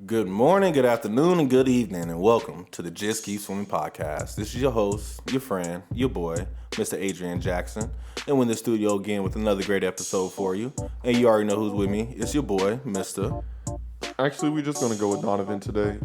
Good morning, good afternoon, and good evening, and welcome to the Just Keep Swimming podcast. This is your host, your friend, your boy, Mr. Adrian Jackson, and we're in the studio again with another great episode for you. And you already know who's with me. It's your boy, Mr. Actually, we're just gonna go with Donovan today.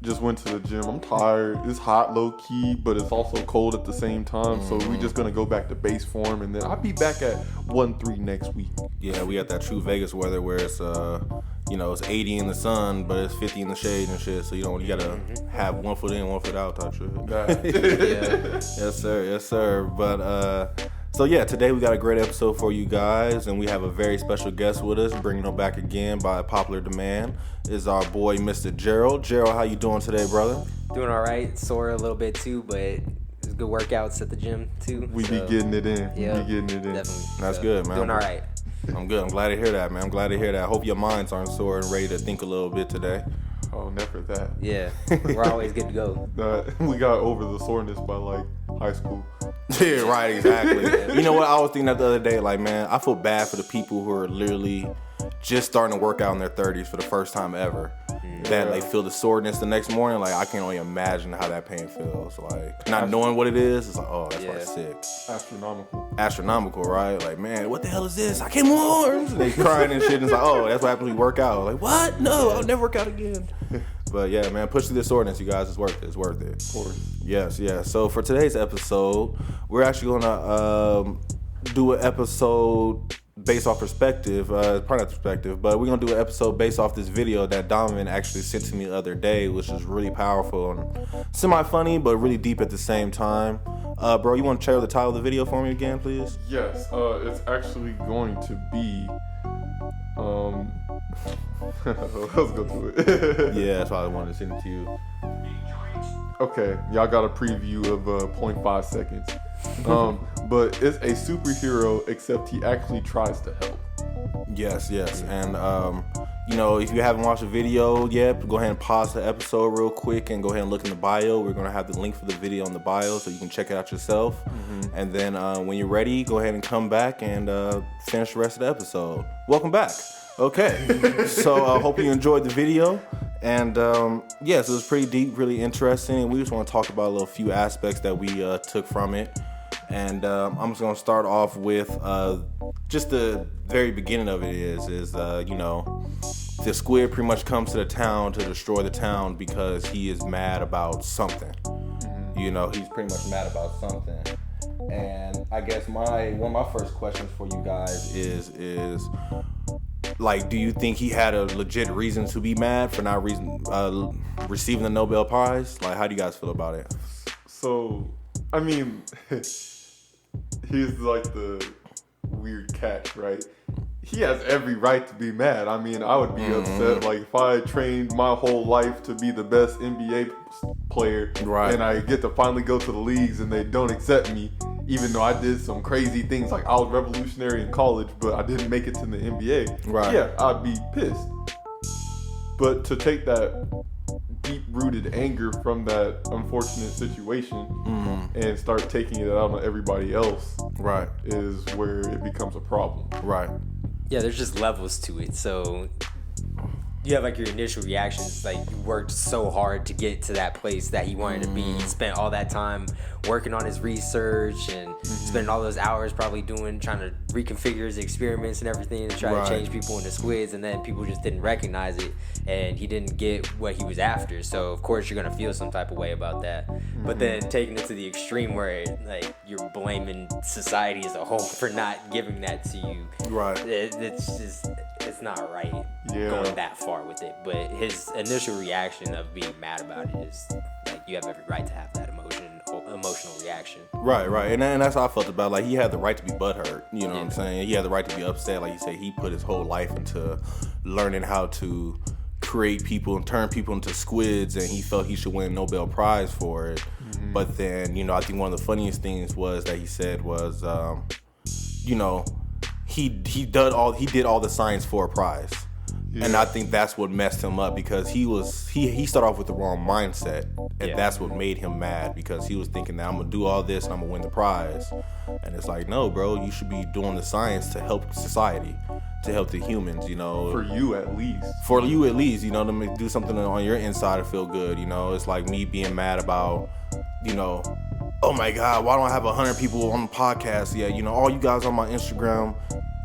Just went to the gym. I'm tired. It's hot, low key, but it's also cold at the same time. So we're just gonna go back to base form, and then I'll be back at 1-3 next week. Yeah, we got that true Vegas weather where it's it's 80 in the sun, but it's 50 in the shade and shit. So you gotta have 1 foot in, 1 foot out type shit. Yeah. Yes sir. But so yeah, today we got a great episode for you guys, and we have a very special guest with us, bringing him back again by popular demand, is our boy Mr. Gerald. Gerald, how you doing today, brother? Doing all right. Sore a little bit too, but it's good workouts at the gym too. We be getting it in. Yeah, we be getting it in. Definitely. That's good, man. Doing all right. I'm good. I'm glad to hear that, man. I'm glad to hear that. I hope your minds aren't sore and ready to think a little bit today. Oh, never that. Yeah, we're always good to go. We got over the soreness by like high school. Yeah, right, exactly. You know what? I was thinking that the other day, like, man, I feel bad for the people who are literally just starting to work out in their 30s for the first time ever. That they feel the soreness the next morning. Like, I can only imagine how that pain feels. Like, not knowing what it is, it's like, oh, that's like sick. Astronomical, right? Like, man, what the hell is this? I can't move arms. And they crying and shit. And it's like, oh, that's what happens when you work out. Like, what? No, I'll never work out again. But yeah, man, push through this soreness, you guys. It's worth it. It's worth it. Of course. Yes. So for today's episode, we're actually gonna do an episode based off perspective, probably not perspective, but we're gonna do an episode based off this video that Donovan actually sent to me the other day, which is really powerful and semi-funny, but really deep at the same time. Bro, you want to share the title of the video for me again, please? Yes. It's actually going to be. Let's go to it. Yeah, that's why I wanted to send it to you. Okay, y'all got a preview of 0.5 seconds. But it's a superhero, except he actually tries to help. Yes. And, if you haven't watched the video yet, go ahead and pause the episode real quick and go ahead and look in the bio. We're going to have the link for the video in the bio so you can check it out yourself. And then when you're ready, go ahead and come back and finish the rest of the episode. Welcome back. Okay. So I hope you enjoyed the video. And so it was pretty deep, really interesting. And we just want to talk about a few aspects that we took from it. And I'm just going to start off with just the very beginning of it is the squid pretty much comes to the town to destroy the town because he is mad about something. He's pretty much mad about something. And I guess one of my first questions for you guys is like, do you think he had a legit reason to be mad for not receiving the Nobel Prize? Like, how do you guys feel about it? So, I mean, he's like the weird catch, right? He has every right to be mad. I mean, I would be upset. Like, if I trained my whole life to be the best NBA player, right, and I get to finally go to the leagues and they don't accept me, even though I did some crazy things, like I was revolutionary in college, but I didn't make it to the NBA. Right. Yeah, I'd be pissed. But to take that deep-rooted anger from that unfortunate situation and start taking it out on everybody else, right, is where it becomes a problem. Right. Yeah, there's just levels to it. So you have like your initial reactions, like you worked so hard to get to that place that he wanted to be. He spent all that time working on his research and spending all those hours probably trying to reconfigure his experiments and everything to try to change people into squids, and then people just didn't recognize it and he didn't get what he was after. So of course you're gonna feel some type of way about that. But then taking it to the extreme where like you're blaming society as a whole for not giving that to you. Right. It's not right going that far with it. But his initial reaction of being mad about it is like, you have every right to have that emotional reaction. Right. And that's how I felt about it. Like, he had the right to be butthurt. You know what I'm saying? He had the right to be upset. Like you said, he put his whole life into learning how to create people and turn people into squids, and he felt he should win a Nobel Prize for it. But then, I think one of the funniest things was that he said was, he did all the science for a prize. Yeah. And I think that's what messed him up, because he started off with the wrong mindset, and that's what made him mad, because he was thinking that I'm gonna do all this and I'm gonna win the prize. And it's like, no, bro, you should be doing the science to help society. to help the humans, you know. For you at least. For you at least, you know, to do something on your inside to feel good, you know. It's like me being mad about, you know, oh my God, why don't I have 100 people on the podcast yet? You know, all you guys on my Instagram,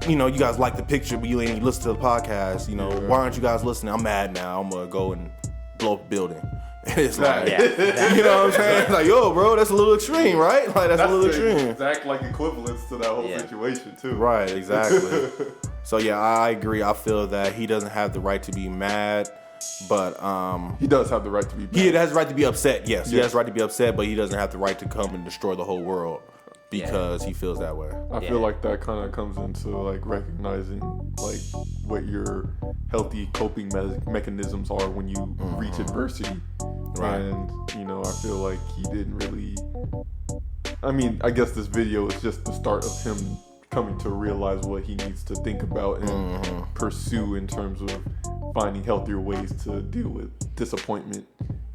you know, you guys like the picture, but you ain't listen to the podcast. You know, why aren't you guys listening? I'm mad now. I'm going to go and blow up the building. And it's like, you know what I'm saying? Like, yo, bro, that's a little extreme, right? Like, that's a little extreme. Exact like equivalence to that whole situation, too. Right, exactly. So, yeah, I agree. I feel that he doesn't have the right to be mad, but... he does have the right to be mad. He has the right to be upset, yes. He has the right to be upset, but he doesn't have the right to come and destroy the whole world because he feels that way. I feel like that kind of comes into like recognizing like what your healthy coping mechanisms are when you reach adversity. Right. And, you know, I feel like he didn't really... I mean, I guess this video is just the start of him coming to realize what he needs to think about and pursue in terms of finding healthier ways to deal with disappointment,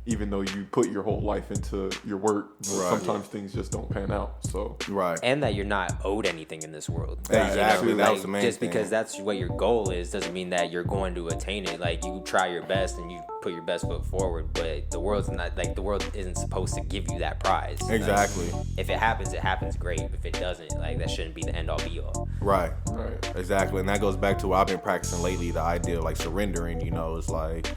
even though you put your whole life into your work. Sometimes things just don't pan out. So and that you're not owed anything in this world. Exactly. You know, that like, was the main just thing. because that's what your goal is doesn't mean that you're going to attain it. Like, you try your best and you put your best foot forward, but the world's not like, the world isn't supposed to give you that prize. Exactly. Like, if it happens great. If it doesn't, like, that shouldn't be the end all be all. Right. Exactly. And that goes back to what I've been practicing lately, the idea of like surrendering. You know, it's like,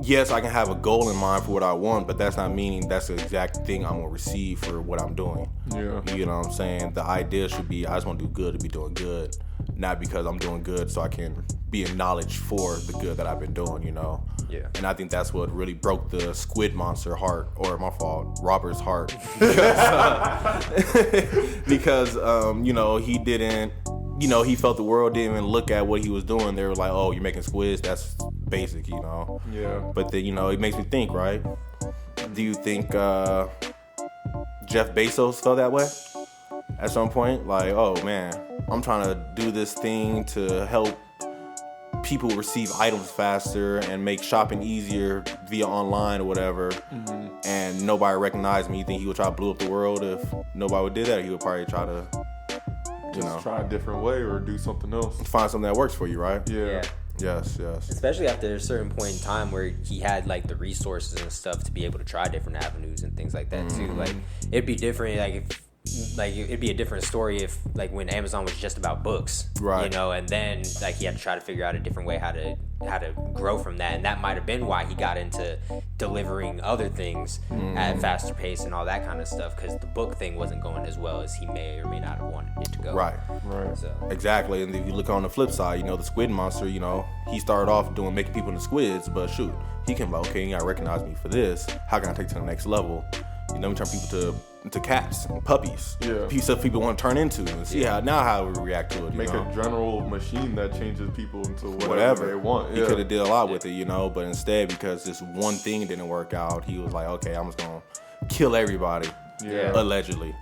yes, I can have a goal in mind for what I want, but that's not meaning that's the exact thing I'm gonna receive for what I'm doing. Yeah. You know what I'm saying? The idea should be I just want to do good to be doing good, not because I'm doing good so I can be acknowledged for the good that I've been doing, you know? Yeah. And I think that's what really broke the squid monster heart, or my fault, Robert's heart. Because you know, he didn't, you know, he felt the world didn't even look at what he was doing. They were like, oh, you're making squids? That's basic, you know? Yeah. But then, you know, it makes me think, right? Do you think Jeff Bezos felt that way at some point? Like, oh man, I'm trying to do this thing to help people receive items faster and make shopping easier via online or whatever, and nobody recognized me. You think he would try to blow up the world if nobody would do that? He would probably try to, you know, try a different way or do something else. Find something that works for you, right? Yeah. Yes. Especially after a certain point in time where he had like the resources and stuff to be able to try different avenues and things like that too. Like, it'd be different, like if it'd be a different story if like when Amazon was just about books, right? You know, and then like he had to try to figure out a different way how to grow from that, and that might have been why he got into delivering other things at a faster pace and all that kind of stuff, because the book thing wasn't going as well as he may or may not have wanted it to go. Right. So Exactly. And if you look on the flip side, you know, the squid monster, you know, he started off making people into squids, but shoot, he came like, okay, you gotta recognize me for this. How can I take it to the next level? You know, we turn people into cats and puppies. Yeah. Piece of people want to turn into and see how we react to it. Make know? a general machine that changes people into whatever they want. He could have did a lot with it, you know, but instead, because this one thing didn't work out, he was like, okay, I'm just gonna kill everybody. Yeah. Allegedly.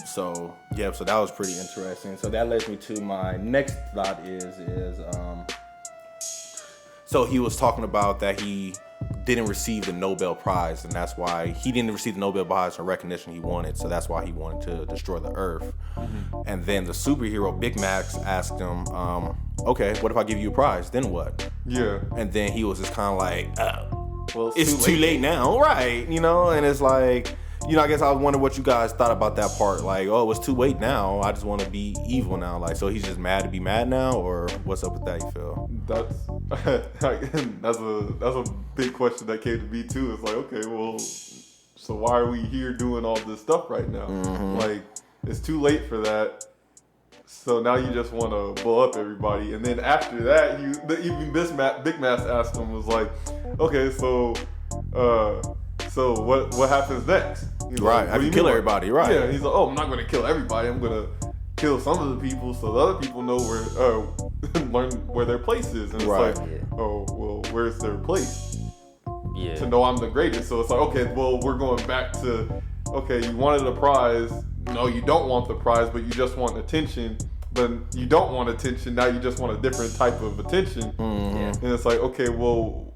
So so that was pretty interesting. So that leads me to my next thought so he was talking about that he didn't receive the Nobel Prize, and that's why he didn't receive the Nobel Prize for recognition he wanted, so that's why he wanted to destroy the earth. And then the superhero Big Max asked him, okay, what if I give you a prize, then what? Yeah. And then he was just kind of like, well, it's too late now, right? You know, and it's like, you know, I guess I wonder what you guys thought about that part. Like, oh, it's too late now. I just want to be evil now. Like, so he's just mad to be mad now, or what's up with that? You feel? That's a big question that came to me too. It's like, okay, well, so why are we here doing all this stuff right now? Like, it's too late for that. So now you just want to blow up everybody, and then after that, even Big Mass asked him, was like, okay, so what happens next? Right, I can kill everybody, right? Yeah, he's like, oh, I'm not going to kill everybody. I'm going to kill some of the people so the other people know where, learn where their place is. And it's like, oh, well, where's their place? Yeah. To know I'm the greatest. So it's like, okay, well, we're going back to, okay, you wanted a prize. No, you don't want the prize, but you just want attention. But you don't want attention. Now you just want a different type of attention. And it's like, okay, well,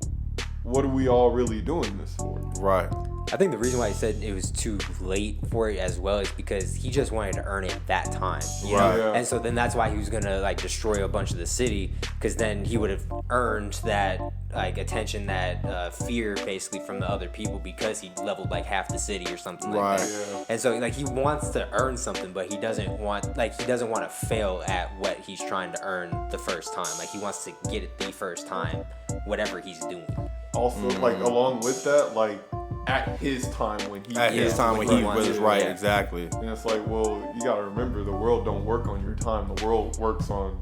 what are we all really doing this for? Right. I think the reason why he said it was too late for it as well is because he just wanted to earn it at that time. You know? Yeah. And so then that's why he was gonna like destroy a bunch of the city, because then he would have earned that like attention, that fear basically from the other people, because he leveled like half the city or something like that. Yeah. And so like he wants to earn something, but he doesn't want to fail at what he's trying to earn the first time. Like he wants to get it the first time, whatever he's doing. Also, like along with that, like at his time when he was right, exactly. And it's like, well, you gotta remember, the world don't work on your time. The world works on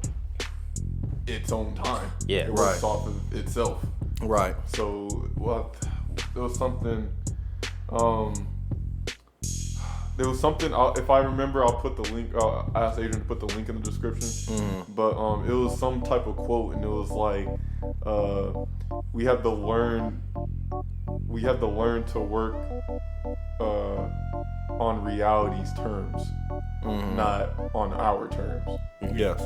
its own time. Yeah, it works off of itself. Right. So there was something. There was something. If I remember, I'll put the link. I asked Adrian to put the link in the description. But it was some type of quote, and it was like, we have to learn to work on reality's terms, not on our terms. Yes.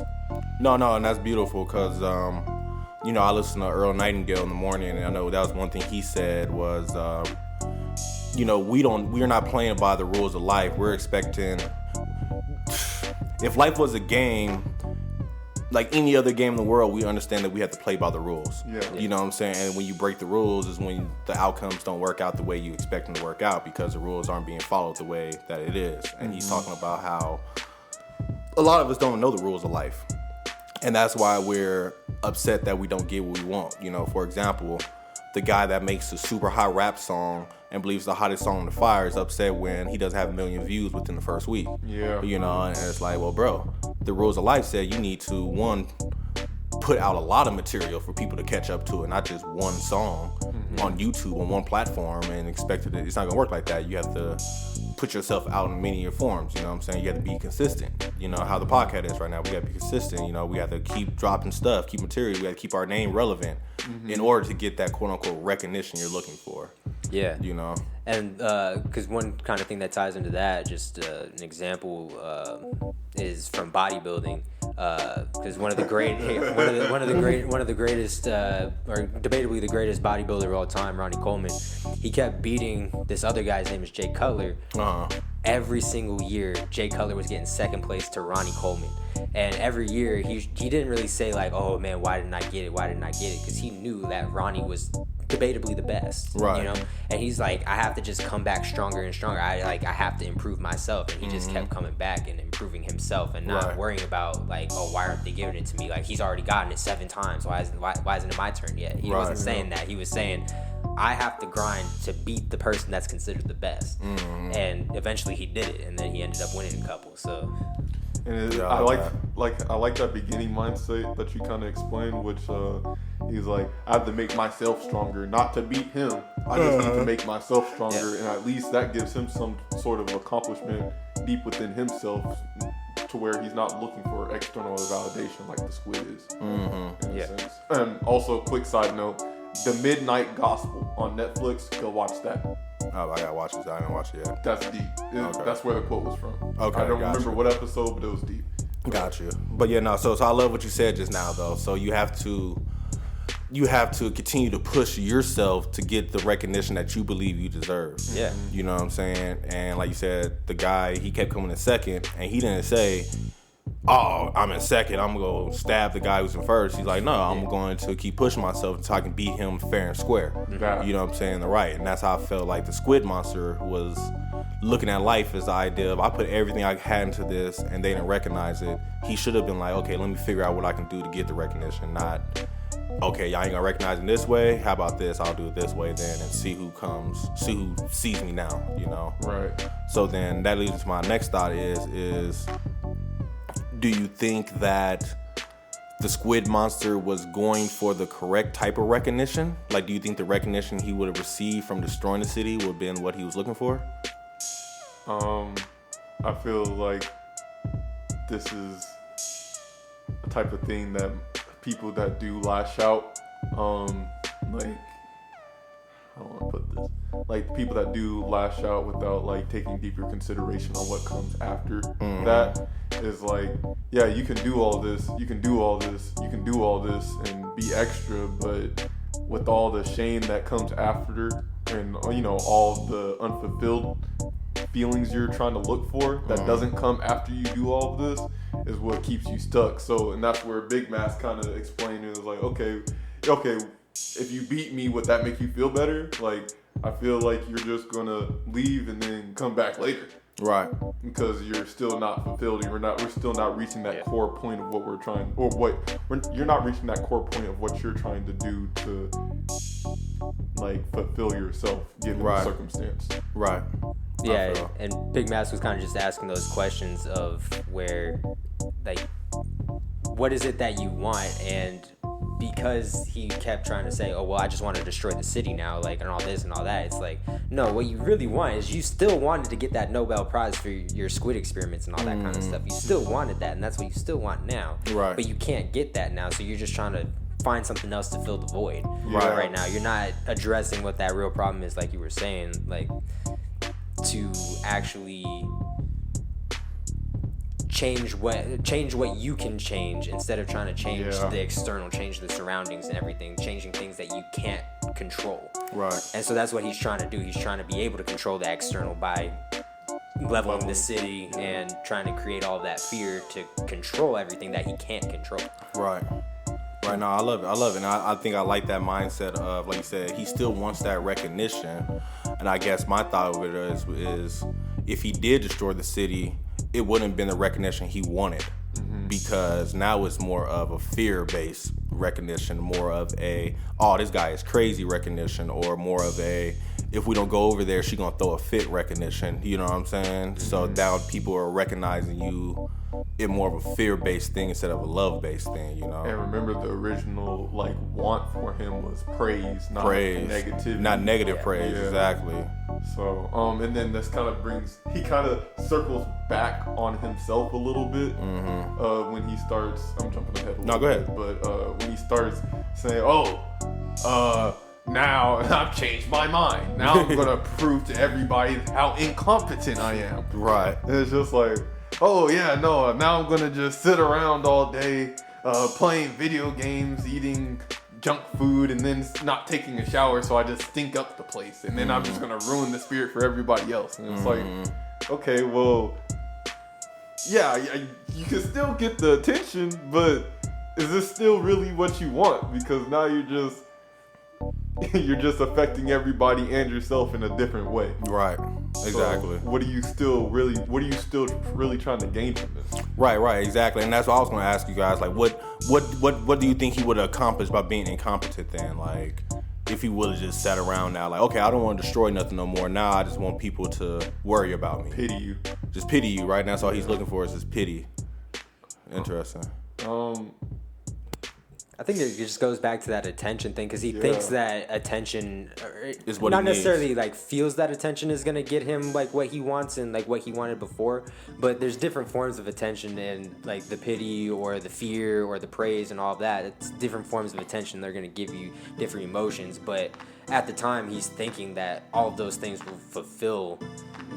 No, and that's beautiful because, I listen to Earl Nightingale in the morning, and I know that was one thing he said was, we're not playing by the rules of life. We're expecting, if life was a game, like any other game in the world, we understand that we have to play by the rules. Yeah. You know what I'm saying? And when you break the rules is when the outcomes don't work out the way you expect them to work out, because the rules aren't being followed the way that it is. And he's talking about how a lot of us don't know the rules of life. And that's why we're upset that we don't get what we want. For example, the guy that makes a super hot rap song and believes the hottest song on the fire is upset when he doesn't have 1 million views within the first week. Yeah. And it's like, well, bro, the rules of life said you need to, one, put out a lot of material for people to catch up to it, not just one song on YouTube on one platform and expect it. It's not gonna work like that. You have to put yourself out in many forms. You know what I'm saying? You have to be consistent. You know how the podcast is right now. We gotta be consistent. We have to keep dropping stuff, keep material. We gotta keep our name relevant in order to get that quote unquote recognition you're looking for. Yeah. And because one kind of thing that ties into that, just an example, is from bodybuilding. Because one of the greatest, or debatably the greatest bodybuilder of all time, Ronnie Coleman, he kept beating this other guy's name is Jay Cutler. Every single year, Jay Cutler was getting second place to Ronnie Coleman. And every year, he didn't really say like, oh man, why didn't I get it? Because he knew that Ronnie was debatably the best, right? And he's like, I have to just come back stronger and stronger. I have to improve myself, and he just kept coming back and improving himself, and not worrying about like, oh, why aren't they giving it to me? Like he's already gotten it 7 times. Why isn't it my turn yet? He wasn't saying that. He was saying, I have to grind to beat the person that's considered the best, and eventually he did it, and then he ended up winning a couple. So. And I like that beginning mindset that you kind of explained, which he's like, I have to make myself stronger, not to beat him. I just need to make myself stronger, and at least that gives him some sort of accomplishment deep within himself, to where he's not looking for external validation like the Squid is. In a sense. And also, quick side note: The Midnight Gospel on Netflix. Go watch that. Oh, I gotta watch this. I haven't watched it yet. That's deep. That's where the quote was from. Okay, I don't remember what episode, but it was deep. Got you. But yeah, no. So I love what you said just now, though. So you have to continue to push yourself to get the recognition that you believe you deserve. Yeah. You know what I'm saying? And like you said, the guy, he kept coming in second, and he didn't say, oh, I'm in second, I'm going to stab the guy who's in first. He's like, no, I'm going to keep pushing myself until I can beat him fair and square. Yeah. You know what I'm saying? Right. And that's how I felt like the Squid Monster was looking at life as the idea of, I put everything I had into this and they didn't recognize it. He should have been like, okay, let me figure out what I can do to get the recognition, not, okay, y'all ain't gonna recognize me this way, how about this, I'll do it this way then, and see who sees me now, Right. So then that leads to my next thought is do you think that the Squid Monster was going for the correct type of recognition? Like, do you think the recognition he would have received from destroying the city would have been what he was looking for? I feel like this is a type of thing that people that do lash out, like, I don't want to put this, like people that do lash out without like taking deeper consideration on what comes after that is like, yeah, you can do all this, you can do all this, you can do all this and be extra, but with all the shame that comes and all the unfulfilled feelings you're trying to look for that doesn't come after you do all of this is what keeps you stuck. So, and that's where Big Mass kind of explained it. It was like, okay, if you beat me, would that make you feel better? Like, I feel like you're just gonna leave and then come back later. Right. Because you're still not fulfilled. We're still not reaching that core point of what we're trying, you're not reaching that core point of what you're trying to do to like fulfill yourself given the circumstance. Right. Yeah, and Big Mass was kind of just asking those questions of where, like, what is it that you want? And because he kept trying to say, oh, well, I just want to destroy the city now, like, and all this and all that, it's like, no, what you really want is you still wanted to get that Nobel Prize for your squid experiments and all that kind of stuff. You still wanted that, and that's what you still want now. Right. But you can't get that now, so you're just trying to find something else to fill the void right now. You're not addressing what that real problem is, like you were saying, like, to actually change what you can change instead of trying to change the external, change the surroundings and everything, changing things that you can't control. Right. And so that's what he's trying to do. He's trying to be able to control the external by leveling the city and trying to create all that fear to control everything that he can't control. Right. Right now, I love it. And I think I like that mindset of, like you said, he still wants that recognition. And I guess my thought of it is if he did destroy the city, it wouldn't have been the recognition he wanted. Because now it's more of a fear-based recognition, more of a, oh, this guy is crazy recognition, or more of a, if we don't go over there, she's going to throw a fit recognition. You know what I'm saying? So now people are recognizing you in more of a fear-based thing instead of a love-based thing, you know? And remember, the original, like, want for him was praise, not negativity. Not negative praise, exactly. So, and then this kind of he kind of circles back on himself a little bit when he starts, I'm jumping ahead a little go ahead. bit, but when he starts saying, now I've changed my mind. Now I'm going to prove to everybody how incompetent I am. Right. And it's just like, now I'm going to just sit around all day playing video games, eating junk food, and then not taking a shower, so I just stink up the place. And then I'm just going to ruin the spirit for everybody else. And it's like, okay, well, you can still get the attention, but is this still really what you want? Because now you're just affecting everybody and yourself in a different way. Right. Exactly. So what are you still really trying to gain from this? Right, exactly. And that's what I was going to ask you guys. Like, what do you think he would have accomplished by being incompetent then? Like, if he would have just sat around now, like, okay, I don't want to destroy nothing no more. Now I just want people to worry about me. Pity you. Just pity you, right? And that's all he's looking for is just pity. Interesting. I think it just goes back to that attention thing, because he thinks that attention is what not he necessarily needs. like feels that attention is gonna get him like what he wants and like what he wanted before, but there's different forms of attention, and like the pity or the fear or the praise and all of that, it's different forms of attention. They're gonna give you different emotions, but at the time he's thinking that all of those things will fulfill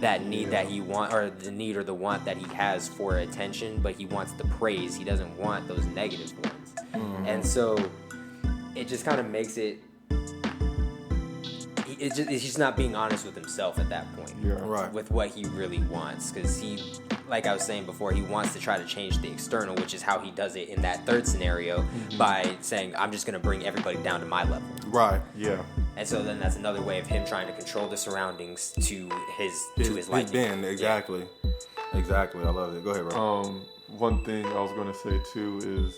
that need that he want, or the need or the want that he has for attention, but he wants the praise. He doesn't want those negative ones. And so it just kind of makes it, he's not being honest with himself at that point. Right. With what he really wants, because he, like I was saying before, he wants to try to change the external, which is how he does it in that third scenario, by saying, I'm just going to bring everybody down to my level. Right. Yeah. And so then that's another way of him trying to control the surroundings to his liking. Exactly. Exactly. I love it. Go ahead, bro. One thing I was going to say too is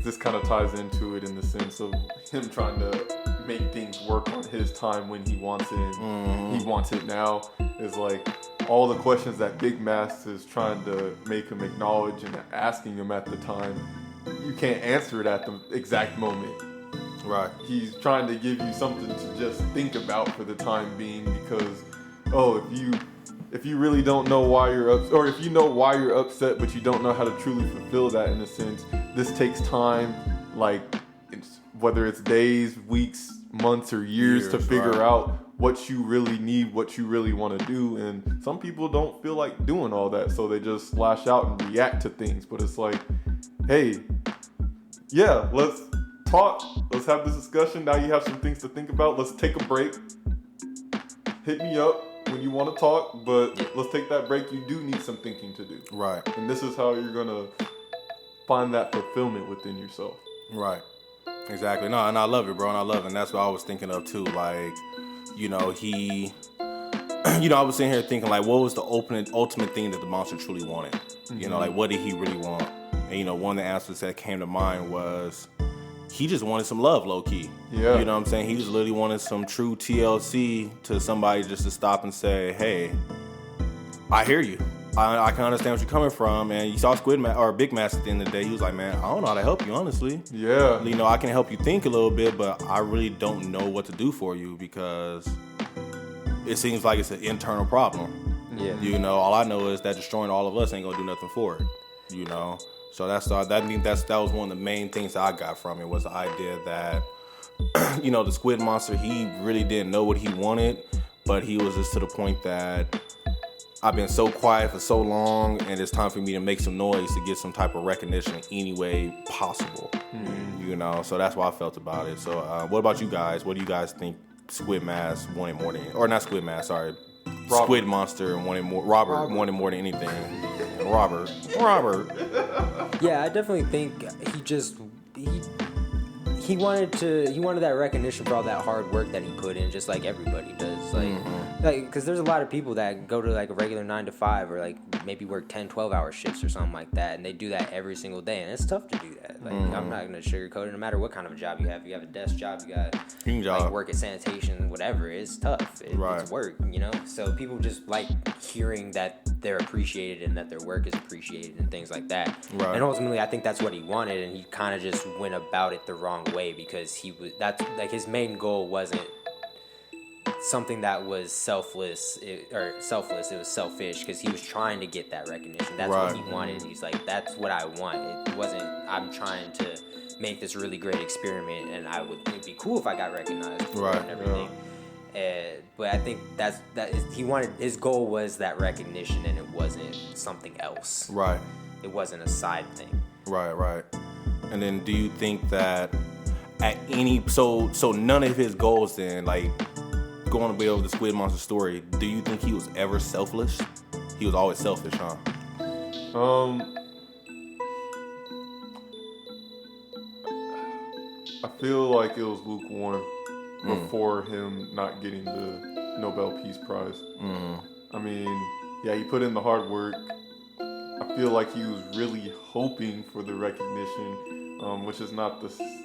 this kind of ties into it in the sense of him trying to make things work on his time when he wants it, and he wants it now. Is like all the questions that Big Mass is trying to make him acknowledge and asking him at the time, you can't answer it at the exact moment. Right. He's trying to give you something to just think about for the time being, because if you really don't know why you're upset, or if you know why you're upset but you don't know how to truly fulfill that, in a sense, this takes time, like whether it's days, weeks, months, or years to figure out what you really need, what you really want to do. And some people don't feel like doing all that, so they just lash out and react to things. But it's like, hey, let's talk. Let's have this discussion. Now you have some things to think about. Let's take a break. Hit me up when you want to talk, but let's take that break. You do need some thinking to do. Right. And this is how you're going to find that fulfillment within yourself. Right. Exactly. No, and I love it, bro. And I love it. And that's what I was thinking of, too. Like, you know, he... You know, I was sitting here thinking, like, what was the ultimate thing that the monster truly wanted? You know, like, what did he really want? And, you know, one of the answers that came to mind was he just wanted some love, low-key. Yeah. You know what I'm saying? He just literally wanted some true TLC to somebody just to stop and say, hey, I hear you. I can understand what you're coming from. And you saw Big Mass at the end of the day. He was like, man, I don't know how to help you, honestly. Yeah. You know, I can help you think a little bit, but I really don't know what to do for you because it seems like it's an internal problem. Yeah. You know, all I know is that destroying all of us ain't gonna do nothing for it. You know, so that was one of the main things that I got from it was the idea that, you know, the squid monster, he really didn't know what he wanted, but he was just to the point that I've been so quiet for so long, and it's time for me to make some noise to get some type of recognition any way possible. You know, so that's why I felt about it. So, what about you guys? What do you guys think Squid Mask wanted more than, or not Squid Mask, sorry, Robert. Squid Monster wanted more. Robert wanted more than anything. Robert. Yeah, I definitely think he wanted that recognition for all that hard work that he put in, just like everybody does. Like, because there's a lot of people that go to like a regular 9 to 5 or like maybe work 10, 12-hour shifts or something like that, and they do that every single day, and it's tough to do that. Like, I'm not gonna sugarcoat it. No matter what kind of a job you have a desk job, you got like work at sanitation, whatever. It's tough. It's work, you know. So people just like hearing that they're appreciated and that their work is appreciated and things like that. Right. And ultimately, I think that's what he wanted, and he kind of just went about it the wrong way because his main goal wasn't something that was selfless. It was selfish because he was trying to get that recognition. That's what he wanted. He's like, that's what I want. It wasn't, I'm trying to make this really great experiment, and it'd be cool if I got recognized for it and everything. But I think his goal was that recognition, and it wasn't something else. Right. It wasn't a side thing. Right. And then, do you think that at any so none of his goals then, like going away over the Squid Monster story, do you think he was ever selfless? He was always selfish, huh? I feel like it was lukewarm before him not getting the Nobel Peace Prize. I mean, yeah, he put in the hard work. I feel like he was really hoping for the recognition, which is not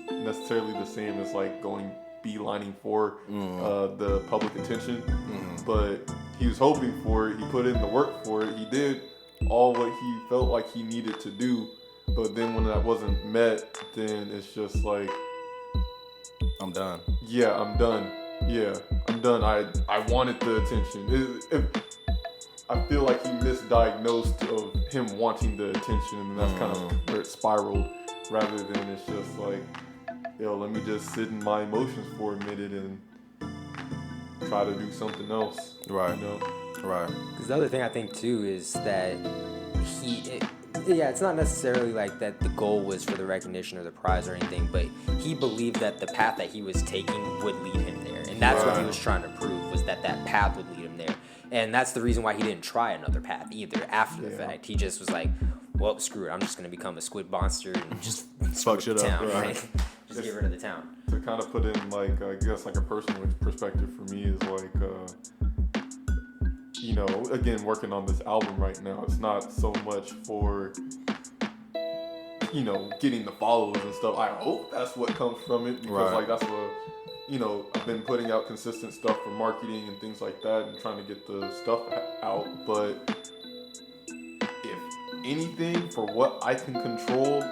necessarily the same as like beelining for the public attention. But he was hoping for it. He put in the work for it. He did all what he felt like he needed to do. But then when that wasn't met, then it's just like, I'm done. Yeah, I'm done. I wanted the attention. I feel like he misdiagnosed of him wanting the attention, and that's kind of where it spiraled, rather than it's just like, let me just sit in my emotions for a minute and try to do something else. Right. You know? Right. Because the other thing I think too is that it's not necessarily like that the goal was for the recognition or the prize or anything, but he believed that the path that he was taking would lead him there. And that's what he was trying to prove, was that path would lead him there. And that's the reason why he didn't try another path either after the fact. He just was like, well, screw it. I'm just going to become a squid monster and just fuck shit up the town. Right. Right? Just get rid of the town. To kind of put in, like, I guess, like a personal perspective for me is like, again, working on this album right now, it's not so much for, getting the followers and stuff. I hope that's what comes from it, because like that's what, I've been putting out consistent stuff for marketing and things like that and trying to get the stuff out. But if anything, for what I can control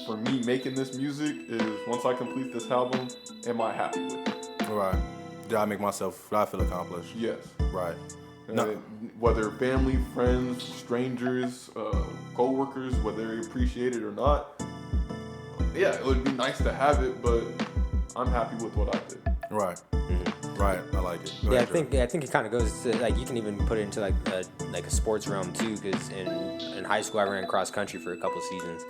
for me making this music is, once I complete this album, am I happy with it? Right. Did I feel accomplished? Yes. Right. Whether family, friends, strangers, co-workers, whether they appreciate it or not, it would be nice to have it, but I'm happy with what I did. Right. Right, I like it. Go Yeah, ahead, I think it kind of goes to, like, you can even put it into like a sports realm too, because in high school I ran cross country for a couple seasons,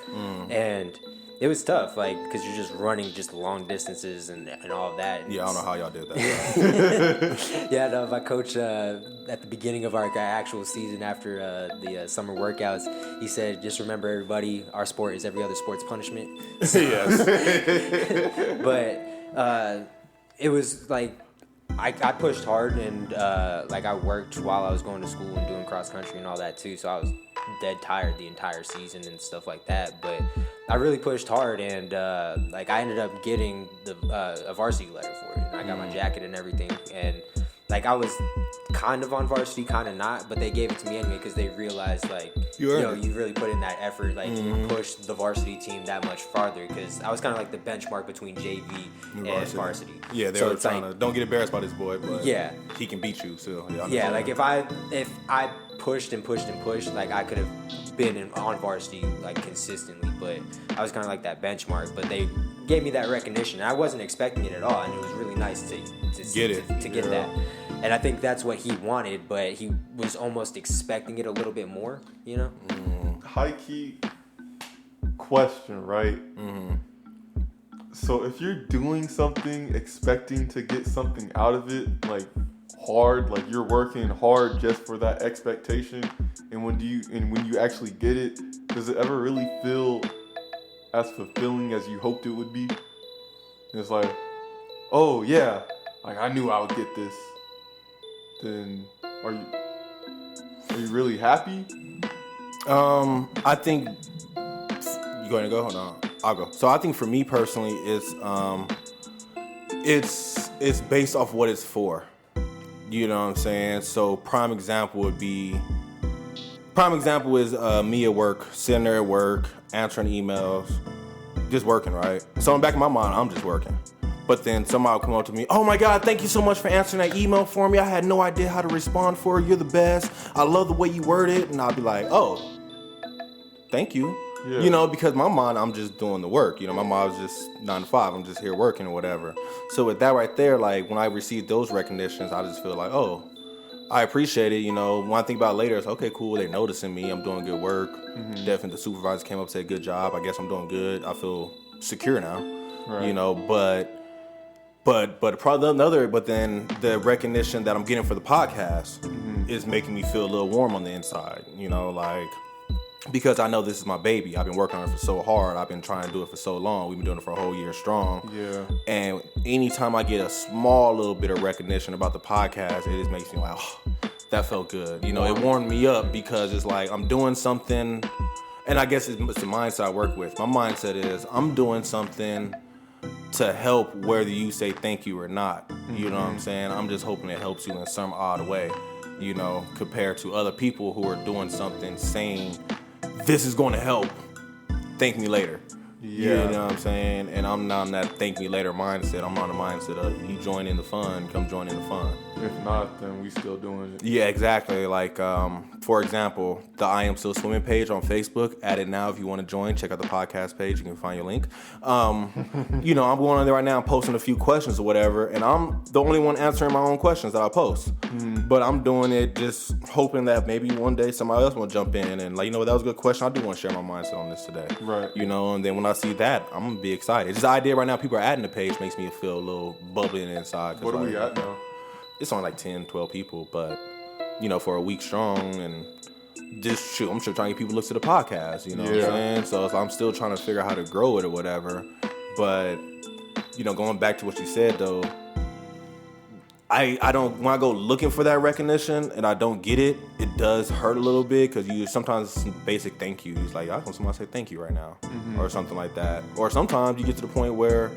and it was tough, like, because you're just running just long distances and all of that. And Yeah, I don't know how y'all did that. yeah, no, my coach at the beginning of our actual season after the summer workouts, he said, just remember, everybody, our sport is every other sport's punishment. Yes. But it was like I pushed hard, and like I worked while I was going to school and doing cross country and all that too, so I was dead tired the entire season and stuff like that. But I really pushed hard, and like I ended up getting a varsity letter for it, and I got my jacket and everything, and like I was kind of on varsity, kind of not, but they gave it to me anyway because they realized, like, you really put in that effort, like you pushed the varsity team that much farther, because I was kind of like the benchmark between JV and varsity. Yeah, they were trying to, don't get embarrassed by this boy, but yeah, he can beat you, so. Yeah, like if I pushed and pushed and pushed, like I could have been on varsity like consistently, but I was kind of like that benchmark. But they gave me that recognition, and I wasn't expecting it at all, and it was really nice to get that. And I think that's what he wanted, but he was almost expecting it a little bit more, you know? High key question, right? So if you're doing something expecting to get something out of it, like hard, like you're working hard just for that expectation, and when you actually get it, does it ever really feel as fulfilling as you hoped it would be? And it's like, oh yeah, like I knew I would get this. Then are you really happy? I think you going to go? Hold on, I'll go. So I think for me personally, it's based off what it's for. You know what I'm saying? So prime example is me at work, sitting there at work, answering emails, just working, right? So in the back of my mind, I'm just working. But then somebody will come up to me, oh my God, thank you so much for answering that email for me. I had no idea how to respond for it. You're the best. I love the way you word it. And I'll be like, oh, thank you. Yeah. You know, because my mind, I'm just doing the work. You know, my mind's just 9 to 5. I'm just here working or whatever. So with that right there, like when I receive those recognitions, I just feel like, oh, I appreciate it. You know, when I think about it later, it's okay, cool. They're noticing me. I'm doing good work. Definitely the supervisor came up and said, good job. I guess I'm doing good. I feel secure now. Right. You know, but then the recognition that I'm getting for the podcast is making me feel a little warm on the inside, you know, like, because I know this is my baby. I've been working on it for so hard. I've been trying to do it for so long. We've been doing it for a whole year strong. Yeah. And anytime I get a small little bit of recognition about the podcast, it just makes me like, oh, that felt good. You know, it warmed me up because it's like I'm doing something, and I guess it's the mindset I work with. My mindset is I'm doing something to help whether you say thank you or not. You know what I'm saying? I'm just hoping it helps you in some odd way, you know, compared to other people who are doing something saying, this is going to help, thank me later. Yeah. You know what I'm saying? And I'm not in that thank me later mindset. I'm on the mindset of you join in the fun, come join in the fun. If not, then we still doing it. Yeah, exactly. Like, for example, the I Am Still Swimming page on Facebook. Add it now if you want to join. Check out the podcast page. You can find your link. You know, I'm going on there right now. I'm posting a few questions or whatever, and I'm the only one answering my own questions that I post. But I'm doing it just hoping that maybe one day somebody else will jump in and like, you know what, that was a good question. I do want to share my mindset on this today. Right. You know, and then when I see that, I'm going to be excited. Just the idea right now, people are adding the page makes me feel a little bubbly inside. What are we at now? It's only like 10, 12 people, but, you know, for a week strong, and just I'm sure trying to get people to look to the podcast, you know what I'm saying? So I'm still trying to figure out how to grow it or whatever. But, you know, going back to what you said, though, I don't, when I go looking for that recognition and I don't get it, it does hurt a little bit because you sometimes it's basic thank yous. Like, I want somebody to say thank you right now or something like that. Or sometimes you get to the point where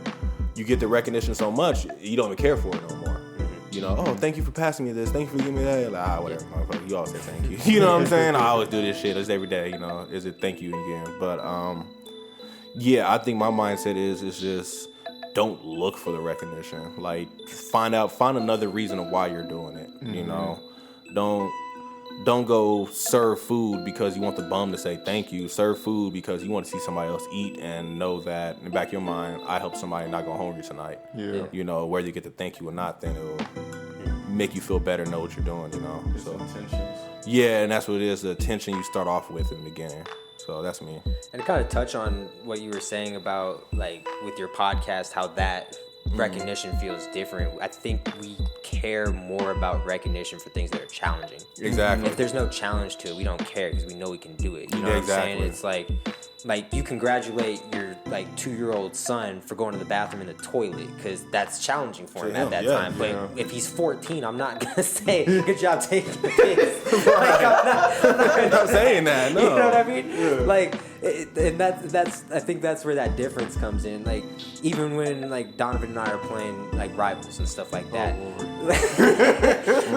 you get the recognition so much, you don't even care for it no more. You know, oh, thank you for passing me this. Thank you for giving me that. Like, whatever, motherfucker. You always say thank you. You know what I'm saying? I always do this shit. It's every day, you know. Is it thank you again? But, yeah, I think my mindset is just don't look for the recognition. Like, find another reason of why you're doing it, you know. Don't go serve food because you want the bum to say thank you. Serve food because you want to see somebody else eat and know that in the back of your mind, I helped somebody not go hungry tonight. Yeah. You know, whether you get to thank you or not, then make you feel better, know what you're doing, you know. It's intentions. Yeah, and that's what it is, the attention you start off with in the beginning. So that's me. And to kind of touch on what you were saying about, like, with your podcast, how that recognition feels different. I think we care more about recognition for things that are challenging. Exactly. If there's no challenge to it, we don't care because we know we can do it. You know what I'm saying? It's like you congratulate your 2-year-old son for going to the bathroom in the toillet because that's challenging for him at that time. But if he's 14, I'm not gonna say good job taking the piss. I'm not saying that. No. You know what I mean? Yeah. And that's I think that's where that difference comes in. Like even when like Donovan and I are playing like rivals and stuff like that.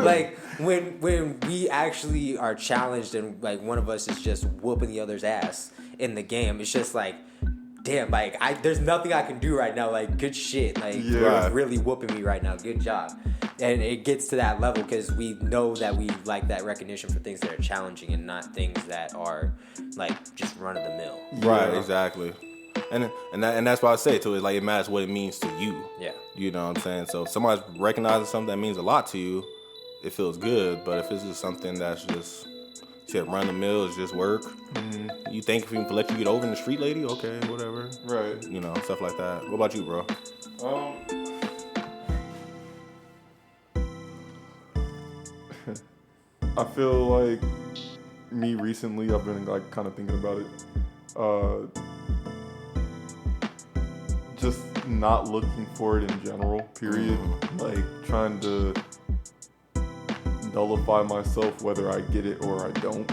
Like when we actually are challenged and like one of us is just whooping the other's ass in the game, it's just like, damn, like there's nothing I can do right now. Like good shit, like you're really whooping me right now. Good job. And it gets to that level because we know that we like that recognition for things that are challenging and not things that are like just run of the mill. Right, exactly. And that's why I say to it, like it matters what it means to you. Yeah. You know what I'm saying? So if somebody's recognizing something that means a lot to you, it feels good. But if it's just something that's just run the mill, it's just work. Mm-hmm. You think if we can let you get over in the street, lady, okay, whatever. Right. You know, stuff like that. What about you, bro? I feel like me recently, I've been like kind of thinking about it. Just not looking for it in general, period. Like trying to nullify myself whether I get it or I don't,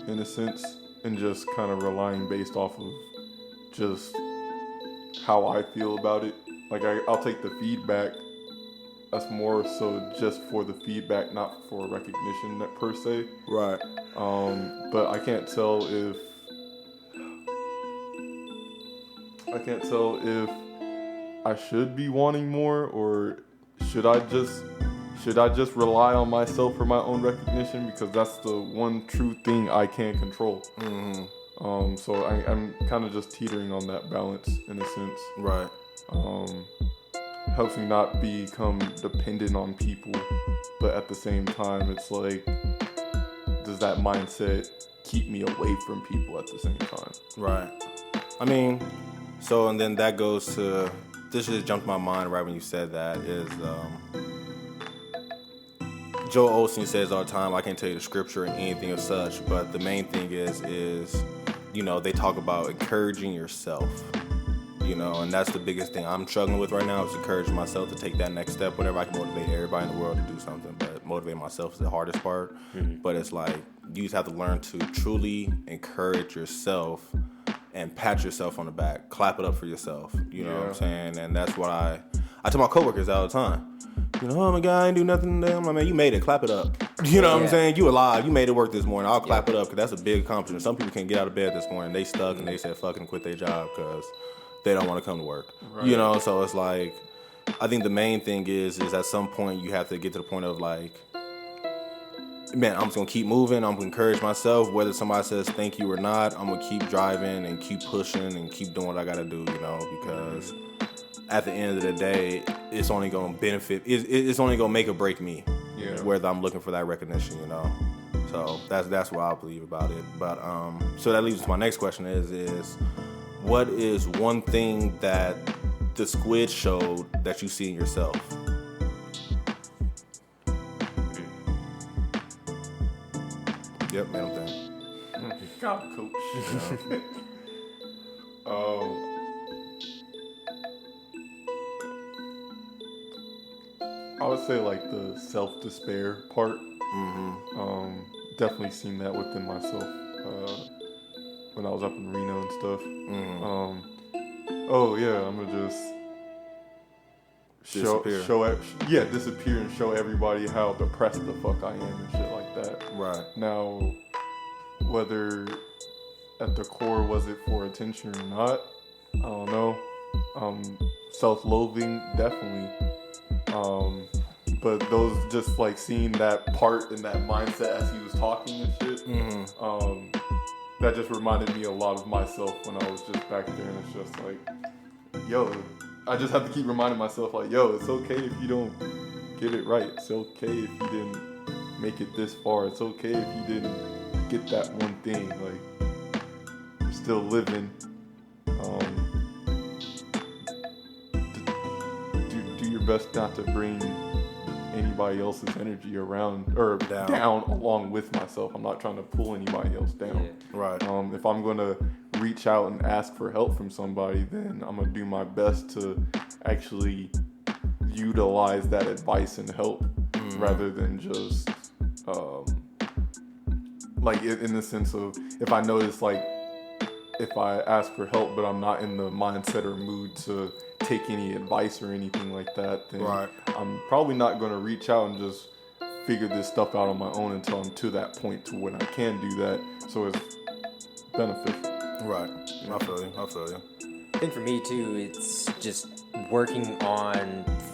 in a sense, and just kind of relying based off of just how I feel about it. Like I'll take the feedback. That's more so just for the feedback, not for recognition per se. Right. But I can't tell if I should be wanting more, or should I just rely on myself for my own recognition, because that's the one true thing I can't control. Mm-hmm. So I'm kind of just teetering on that balance in a sense. Right. Helps me not become dependent on people, but at the same time, it's like, does that mindset keep me away from people at the same time? Right. I mean, so, and then that goes to, this just jumped my mind right when you said that, is Joel Osteen says all the time, I can't tell you the scripture or anything of such, but the main thing is, you know, they talk about encouraging yourself. You know, and that's the biggest thing I'm struggling with right now, is encouraging myself to take that next step. Whatever, I can motivate everybody in the world to do something, but motivating myself is the hardest part. Mm-hmm. But it's like, you just have to learn to truly encourage yourself and pat yourself on the back, clap it up for yourself. You know what I'm saying? And that's what I tell my coworkers all the time. You know, oh my God, I ain't do nothing today. I'm like, man, you made it, clap it up. You know what I'm saying? You alive, you made it work this morning. I'll clap it up, because that's a big accomplishment. Some people can't get out of bed this morning. They stuck and they said fucking quit their job because they don't want to come to work. Right. You know, so it's like, I think the main thing is at some point you have to get to the point of like, man, I'm just going to keep moving. I'm going to encourage myself. Whether somebody says thank you or not, I'm going to keep driving and keep pushing and keep doing what I got to do, you know, because at the end of the day, it's only going to benefit, it's only going to make or break me, whether I'm looking for that recognition, you know. So that's what I believe about it. But so that leads to my next question is what is one thing that the squid showed that you see in yourself? Yep, man, I'm done. God, coach. I would say like the self-despair part. Mm-hmm. Definitely seen that within myself when I was up in Reno and stuff. Mm-hmm. I'm gonna just disappear and show everybody how depressed the fuck I am and shit like that. Right. Now, whether at the core was it for attention or not, I don't know. Self-loathing, definitely. But those, just like seeing that part and that mindset as he was talking and shit, that just reminded me a lot of myself when I was just back there, and it's just like, yo, I just have to keep reminding myself, like, yo, it's okay if you don't get it right. It's okay if you didn't make it this far. It's okay if you didn't get that one thing. Like, you're still living. Do your best not to bring anybody else's energy around or down along with myself. I'm not trying to pull anybody else down. Yeah. Right. If I'm going to reach out and ask for help from somebody, then I'm going to do my best to actually utilize that advice and help rather than just like in the sense of if I notice like if I ask for help but I'm not in the mindset or mood to take any advice or anything like that, then I'm probably not going to reach out and just figure this stuff out on my own until I'm to that point to when I can do that, so it's beneficial. Right. I feel you. I think for me too, it's just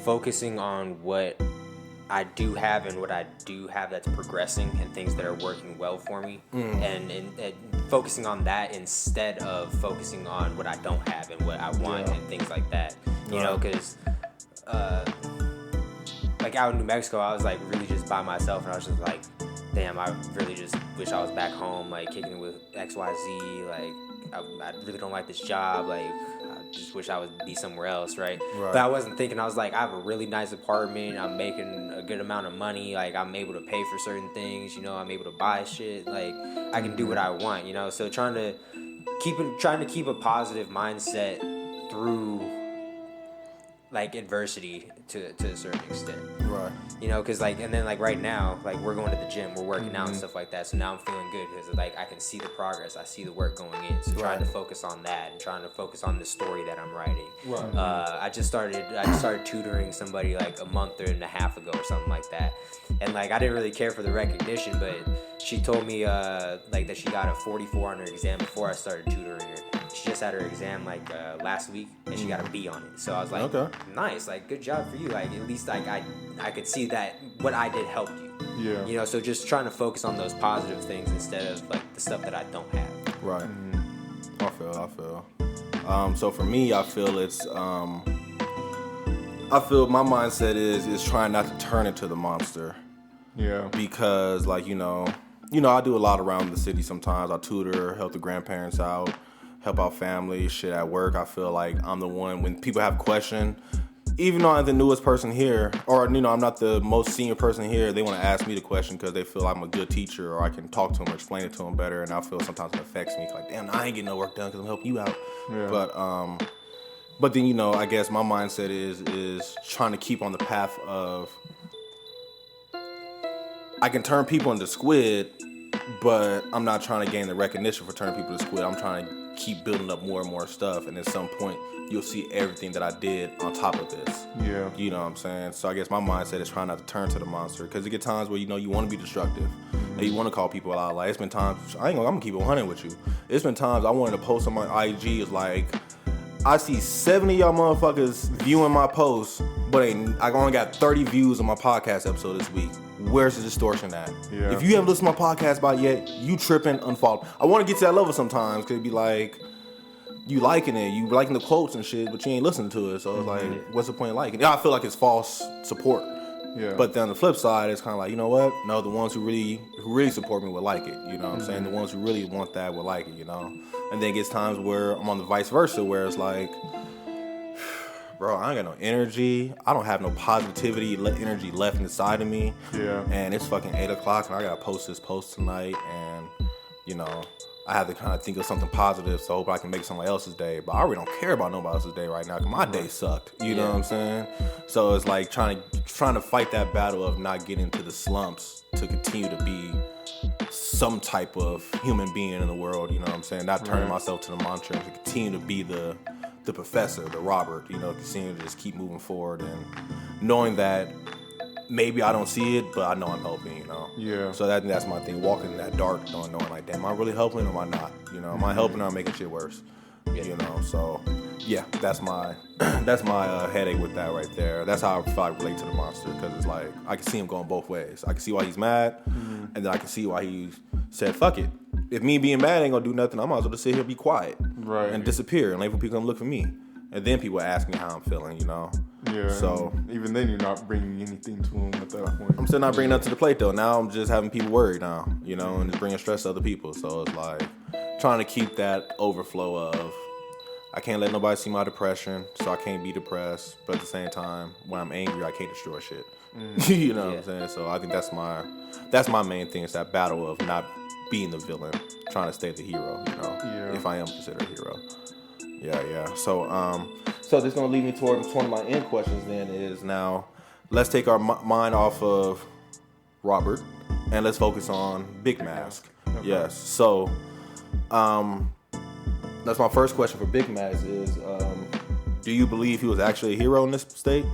focusing on what I do have and what I do have that's progressing and things that are working well for me, and focusing on that instead of focusing on what I don't have and what I want and things like that. You know, because like out in New Mexico, I was like really just by myself, and I was just like, damn, I really just wish I was back home, like kicking it with XYZ. Like I really don't like this job. Like I just wish I would be somewhere else, right? But I wasn't thinking. I was like, I have a really nice apartment. I'm making a good amount of money. Like I'm able to pay for certain things. You know, I'm able to buy shit. Like I can do what I want. You know, so trying to keep a positive mindset through like adversity to a certain extent. Right. You know, because like, and then like right now, like we're going to the gym, we're working out and stuff like that. So now I'm feeling good because like I can see the progress, I see the work going in. So trying to focus on that and trying to focus on the story that I'm writing. Right. I just started tutoring somebody like a month and a half ago or something like that, and like I didn't really care for the recognition, but she told me like that she got a 44 on her exam before I started tutoring her. She just had her exam like last week and she got a B on it. So I was like, nice, like good job for you. Like at least like I could see that what I did helped you. Yeah. You know, so just trying to focus on those positive things instead of like the stuff that I don't have. Right. I feel. So for me, I feel it's my mindset is trying not to turn into the monster. Yeah. Because like, you know, I do a lot around the city sometimes. I tutor, help the grandparents out, help out family, shit at work. I feel like I'm the one when people have a question, even though I'm the newest person here, or, you know, I'm not the most senior person here, they want to ask me the question because they feel I'm a good teacher or I can talk to them or explain it to them better. And I feel sometimes it affects me. Like, damn, I ain't getting no work done because I'm helping you out. Yeah. But then, you know, I guess my mindset is trying to keep on the path of I can turn people into squid, but I'm not trying to gain the recognition for turning people to squid. I'm trying to keep building up more and more stuff, and at some point you'll see everything that I did on top of this. Yeah. You know what I'm saying? So I guess my mindset is trying not to turn to the monster, because you get times where, you know, you want to be destructive and you want to call people out. Like, it's been times, I'm gonna keep it 100 with you. It's been times I wanted to post on my IG, is like, I see 70 y'all motherfuckers viewing my posts, but I only got 30 views on my podcast episode this week. Where's the distortion at? Yeah. If you haven't listened to my podcast about yet, you tripping, unfollow. I want to get to that level sometimes, because it'd be like, you liking it, you liking the quotes and shit, but you ain't listening to it. So it's like, what's the point of liking it? Yeah, I feel like it's false support. Yeah. But then on the flip side, it's kind of like, you know what? No, the ones who really support me would like it. You know what I'm saying? The ones who really want that would like it, you know? And then it gets times where I'm on the vice versa, where it's like, bro, I ain't got no energy. I don't have no positivity, energy left inside of me. Yeah. And it's fucking 8 o'clock and I gotta post this post tonight. And, you know, I have to kind of think of something positive so I hope I can make somebody else's day. But I really don't care about nobody else's day right now, because my day sucked. You know what I'm saying? So it's like trying to fight that battle of not getting into the slumps to continue to be some type of human being in the world. You know what I'm saying? Not turning myself to the monster, and to continue to be the professor, the Robert, you know, continue to just keep moving forward and knowing that maybe I don't see it, but I know I'm helping, you know? Yeah. So that's my thing, walking in that dark, knowing like, damn, am I really helping or am I not? You know, am I helping or am I making shit worse? Yeah. You know, so yeah, that's my headache with that right there. That's how I relate to the monster, because it's like, I can see him going both ways. I can see why he's mad, and then I can see why he said, fuck it. If me being mad ain't gonna do nothing, I might as well just sit here, be quiet, and disappear, and wait for people to come look for me. And then people ask me how I'm feeling, you know? Yeah. So even then, you're not bringing anything to him at that point. I'm still not bringing nothing to the plate though. Now I'm just having people worried now, you know, and it's bringing stress to other people. So it's like trying to keep that overflow of I can't let nobody see my depression, so I can't be depressed. But at the same time, when I'm angry, I can't destroy shit. You know what I'm saying? So I think that's my main thing. It's that battle of not being the villain, trying to stay the hero. You know, if I am considered a hero. Yeah. So this is gonna lead me toward one of my end questions. Then is now, let's take our mind off of Robert and let's focus on Big Mask. Okay. Yes. So, that's my first question for Big Mask is, do you believe he was actually a hero in this state?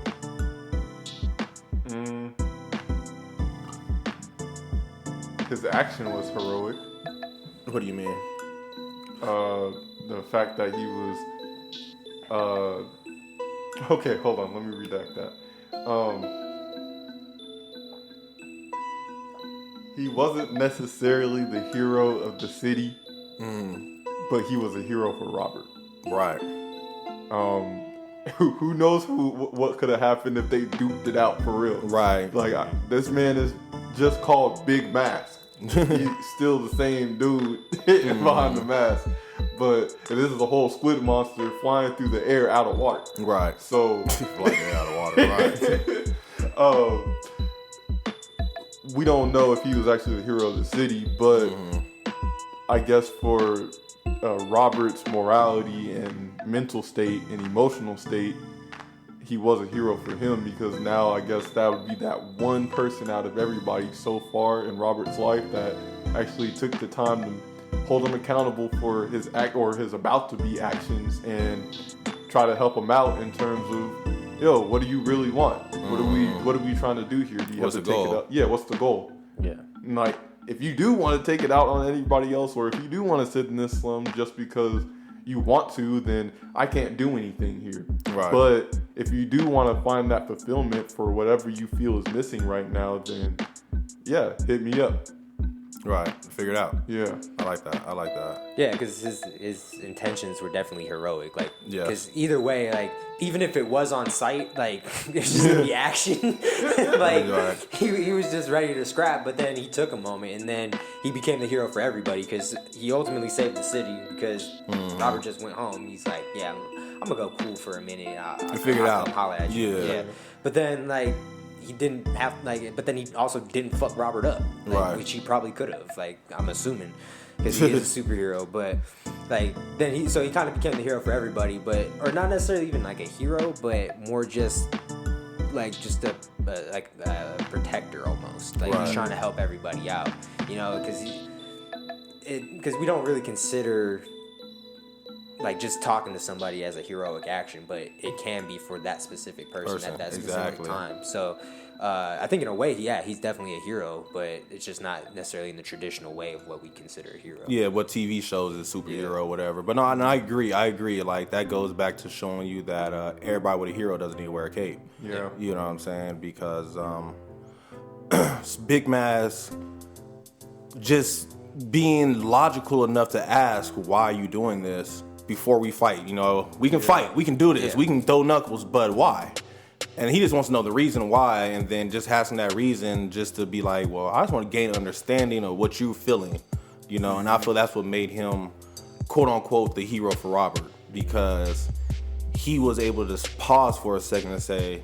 His action was heroic. What do you mean? The fact that he was, okay, hold on, let me redact that. He wasn't necessarily the hero of the city, but he was a hero for Robert. Right. Who knows what could have happened if they duped it out for real? Right. Like, this man is just called Big Mask. He's still the same dude hidden behind the mask, but this is a whole squid monster flying through the air out of water. Right. So flying out of water. Right. We don't know if he was actually the hero of the city, but I guess for Robert's morality and mental state and emotional state, he was a hero for him, because now I guess that would be that one person out of everybody so far in Robert's life that actually took the time to hold him accountable for his act or his about to be actions and try to help him out in terms of, yo, what do you really want? What are we trying to do here? Do you What's have to the take goal? it up? Yeah, what's the goal? Yeah. And like, if you do want to take it out on anybody else, or if you do want to sit in this slum just because you want to, then I can't do anything here. Right. But if you do want to find that fulfillment for whatever you feel is missing right now, then yeah, hit me up. Right. Figure it out. Yeah. I like that. Yeah, because his intentions were definitely heroic. Like, Yeah. because either way, like, even if it was on site, like, it's just gonna be action. Like, Right. he was just ready to scrap, but then he took a moment, and then he became the hero for everybody, because he ultimately saved the city, because Robert just went home. He's like, yeah, I'm gonna go cool for a minute. I'll figure it out. Holler at you. Yeah. But then, like, he didn't have, like, but then he also didn't fuck Robert up, like, Right. which he probably could have, like, I'm assuming, because he is a superhero. But like, then he kind of became the hero for everybody, but, or not necessarily even like a hero, but more just like just a protector almost. Like, Right. he's trying to help everybody out, you know, because we don't really consider like just talking to somebody as a heroic action, but it can be for that specific person at that specific time. So I think in a way, yeah, he's definitely a hero, but it's just not necessarily in the traditional way of what we consider a hero. Yeah, what TV shows is superhero or whatever. But no, and I agree. Like, that goes back to showing you that everybody with a hero doesn't need to wear a cape. Yeah. You know what I'm saying? Because Big Mask just being logical enough to ask, why are you doing this before we fight? You know, we can fight, we can do this, we can throw knuckles, but why? And he just wants to know the reason why, and then just asking that reason just to be like, well, I just want to gain an understanding of what you're feeling, you know. And I feel that's what made him, quote unquote, the hero for Robert, because he was able to pause for a second and say,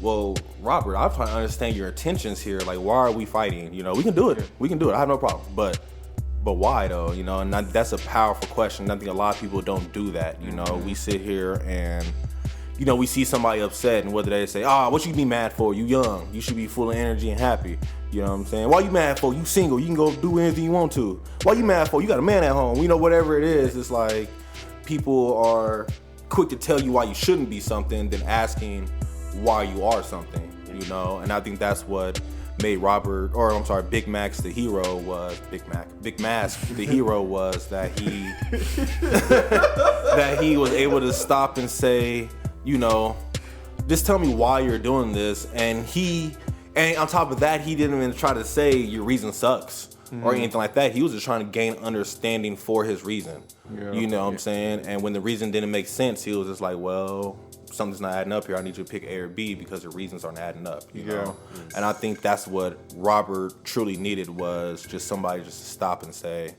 well, Robert, I'm trying to understand your intentions here. Like, why are we fighting? You know, we can do it. I have no problem. But why though? You know, and that's a powerful question. I think a lot of people don't do that. You know, we sit here and, you know, we see somebody upset, and whether they say, what you be mad for? You young. You should be full of energy and happy. You know what I'm saying? Why you mad for? You single. You can go do anything you want to. Why you mad for? You got a man at home. You know, whatever it is, it's like people are quick to tell you why you shouldn't be something than asking why you are something, you know? And I think that's what made Big Mask the hero was that he was able to stop and say, you know, just tell me why you're doing this. And on top of that, he didn't even try to say your reason sucks. or anything like that. He was just trying to gain understanding for his reason. Yeah. You know what I'm saying? And when the reason didn't make sense, he was just like, well, something's not adding up here. I need you to pick A or B because the reasons aren't adding up. You know? And I think that's what Robert truly needed, was just somebody just to stop and say,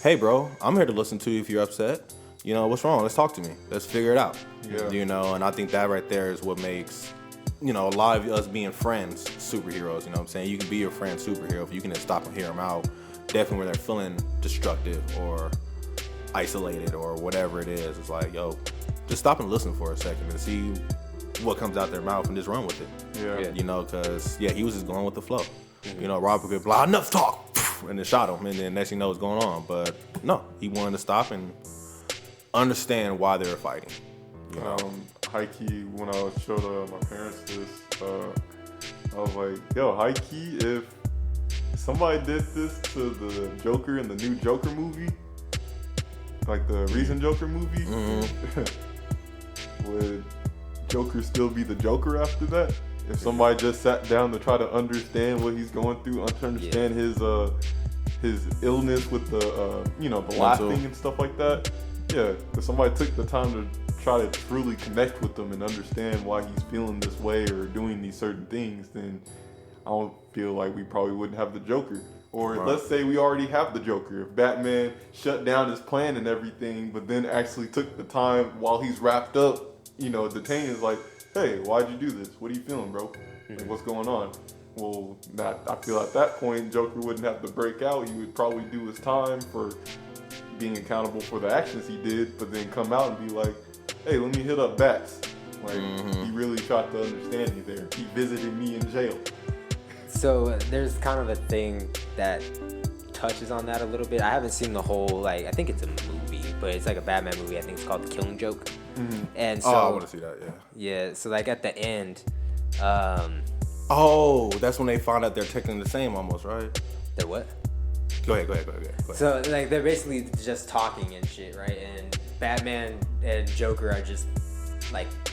hey, bro, I'm here to listen to you if you're upset. You know, what's wrong? Let's talk to me. Let's figure it out. Yeah. You know, and I think that right there is what makes, you know, a lot of us being friends superheroes. You know what I'm saying? You can be your friend superhero if you can just stop and hear them out. Definitely when they're feeling destructive or isolated or whatever it is. It's like, yo, just stop and listen for a second and see what comes out their mouth and just run with it. Yeah. You know, because, he was just going with the flow. You know, Robert could blah, enough talk, and then shot him, and then next thing you know what's going on. But no, he wanted to stop and understand why they were fighting. You know? High-key, when I showed my parents this, I was like, yo, high-key, if somebody did this to the Joker in the new Joker movie, like the recent Joker movie, would Joker still be the Joker after that? If somebody just sat down to try to understand what he's going through, to understand his illness with the the laughing and stuff like that. Yeah, if somebody took the time to try to truly connect with him and understand why he's feeling this way or doing these certain things, then I don't feel like we probably wouldn't have the Joker. Or let's say we already have the Joker. If Batman shut down his plan and everything, but then actually took the time while he's wrapped up, detained, is like, hey, why'd you do this? What are you feeling, bro? Like, what's going on? Well, I feel at that point, Joker wouldn't have to break out. He would probably do his time for being accountable for the actions he did, but then come out and be like, hey, let me hit up Bats. Like, he really tried to understand me there. He visited me in jail. So there's kind of a thing that touches on that a little bit. I haven't seen the whole, I think it's a movie, but it's like a Batman movie. I think it's called The Killing Joke. And so, I want to see that, yeah. So at the end, that's when they found out they're technically the same almost, right? they're what? Go ahead. So they're basically just talking and shit, right? And Batman and Joker are just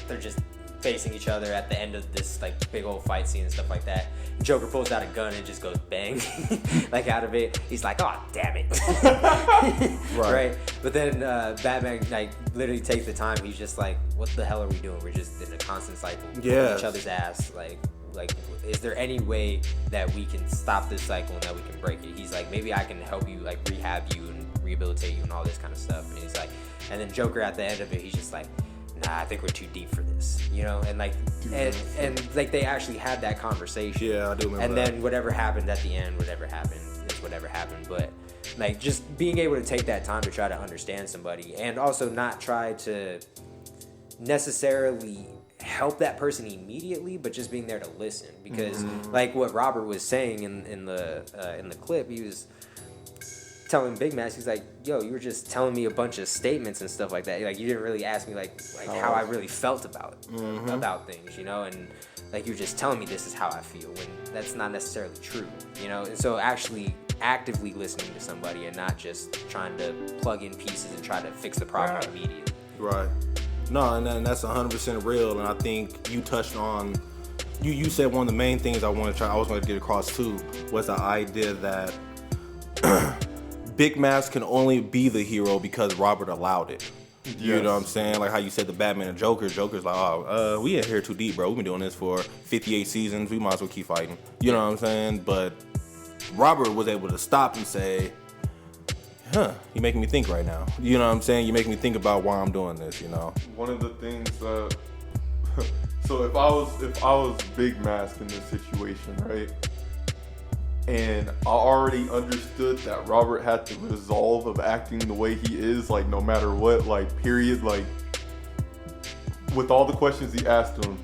they're just facing each other at the end of this big old fight scene and stuff like that. Joker pulls out a gun and just goes bang, out of it. He's like, oh, damn it. Right. But then Batman literally takes the time. He's just like, what the hell are we doing? We're just in a constant cycle of each other's ass. Is there any way that we can stop this cycle and that we can break it? He's like, maybe I can help you rehab you and rehabilitate you and all this kind of stuff. And he's like, and then Joker at the end of it, he's just like, nah, I think we're too deep for this, and they actually had that conversation. Yeah, I do remember and that. then whatever happened at the end, whatever happened is whatever happened. But just being able to take that time to try to understand somebody and also not try to necessarily help that person immediately, but just being there to listen. Because what Robert was saying in the clip, he was telling Big Max, he's like, yo, you were just telling me a bunch of statements and stuff like that. You didn't really ask me how I really felt about things, and you're just telling me this is how I feel, when that's not necessarily true, And so actually actively listening to somebody and not just trying to plug in pieces and try to fix the problem immediately. Right. No, and that's 100% real. And I think you touched on, you said one of the main things I was going to get across too, was the idea that Big Mass can only be the hero because Robert allowed it. Yes. You know what I'm saying? Like how you said the Batman and Joker's like, we ain't here too deep, bro. We've been doing this for 58 seasons. We might as well keep fighting. You know what I'm saying? But Robert was able to stop and say, you're making me think right now. You know what I'm saying? You're making me think about why I'm doing this, One of the things that, so if I was Big Mask in this situation, right? And I already understood that Robert had the resolve of acting the way he is, no matter what, period, with all the questions he asked him.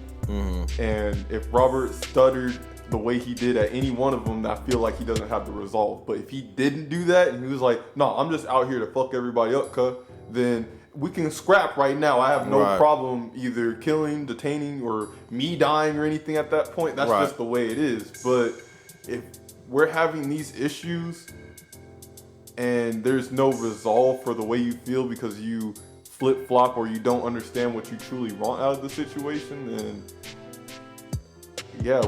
And if Robert stuttered the way he did at any one of them, I feel like he doesn't have the resolve. But if he didn't do that and he was like, no, I'm just out here to fuck everybody up, then we can scrap right now. I have no problem either killing, detaining, or me dying or anything at that point. That's just the way it is. But if we're having these issues and there's no resolve for the way you feel because you flip-flop or you don't understand what you truly want out of the situation, then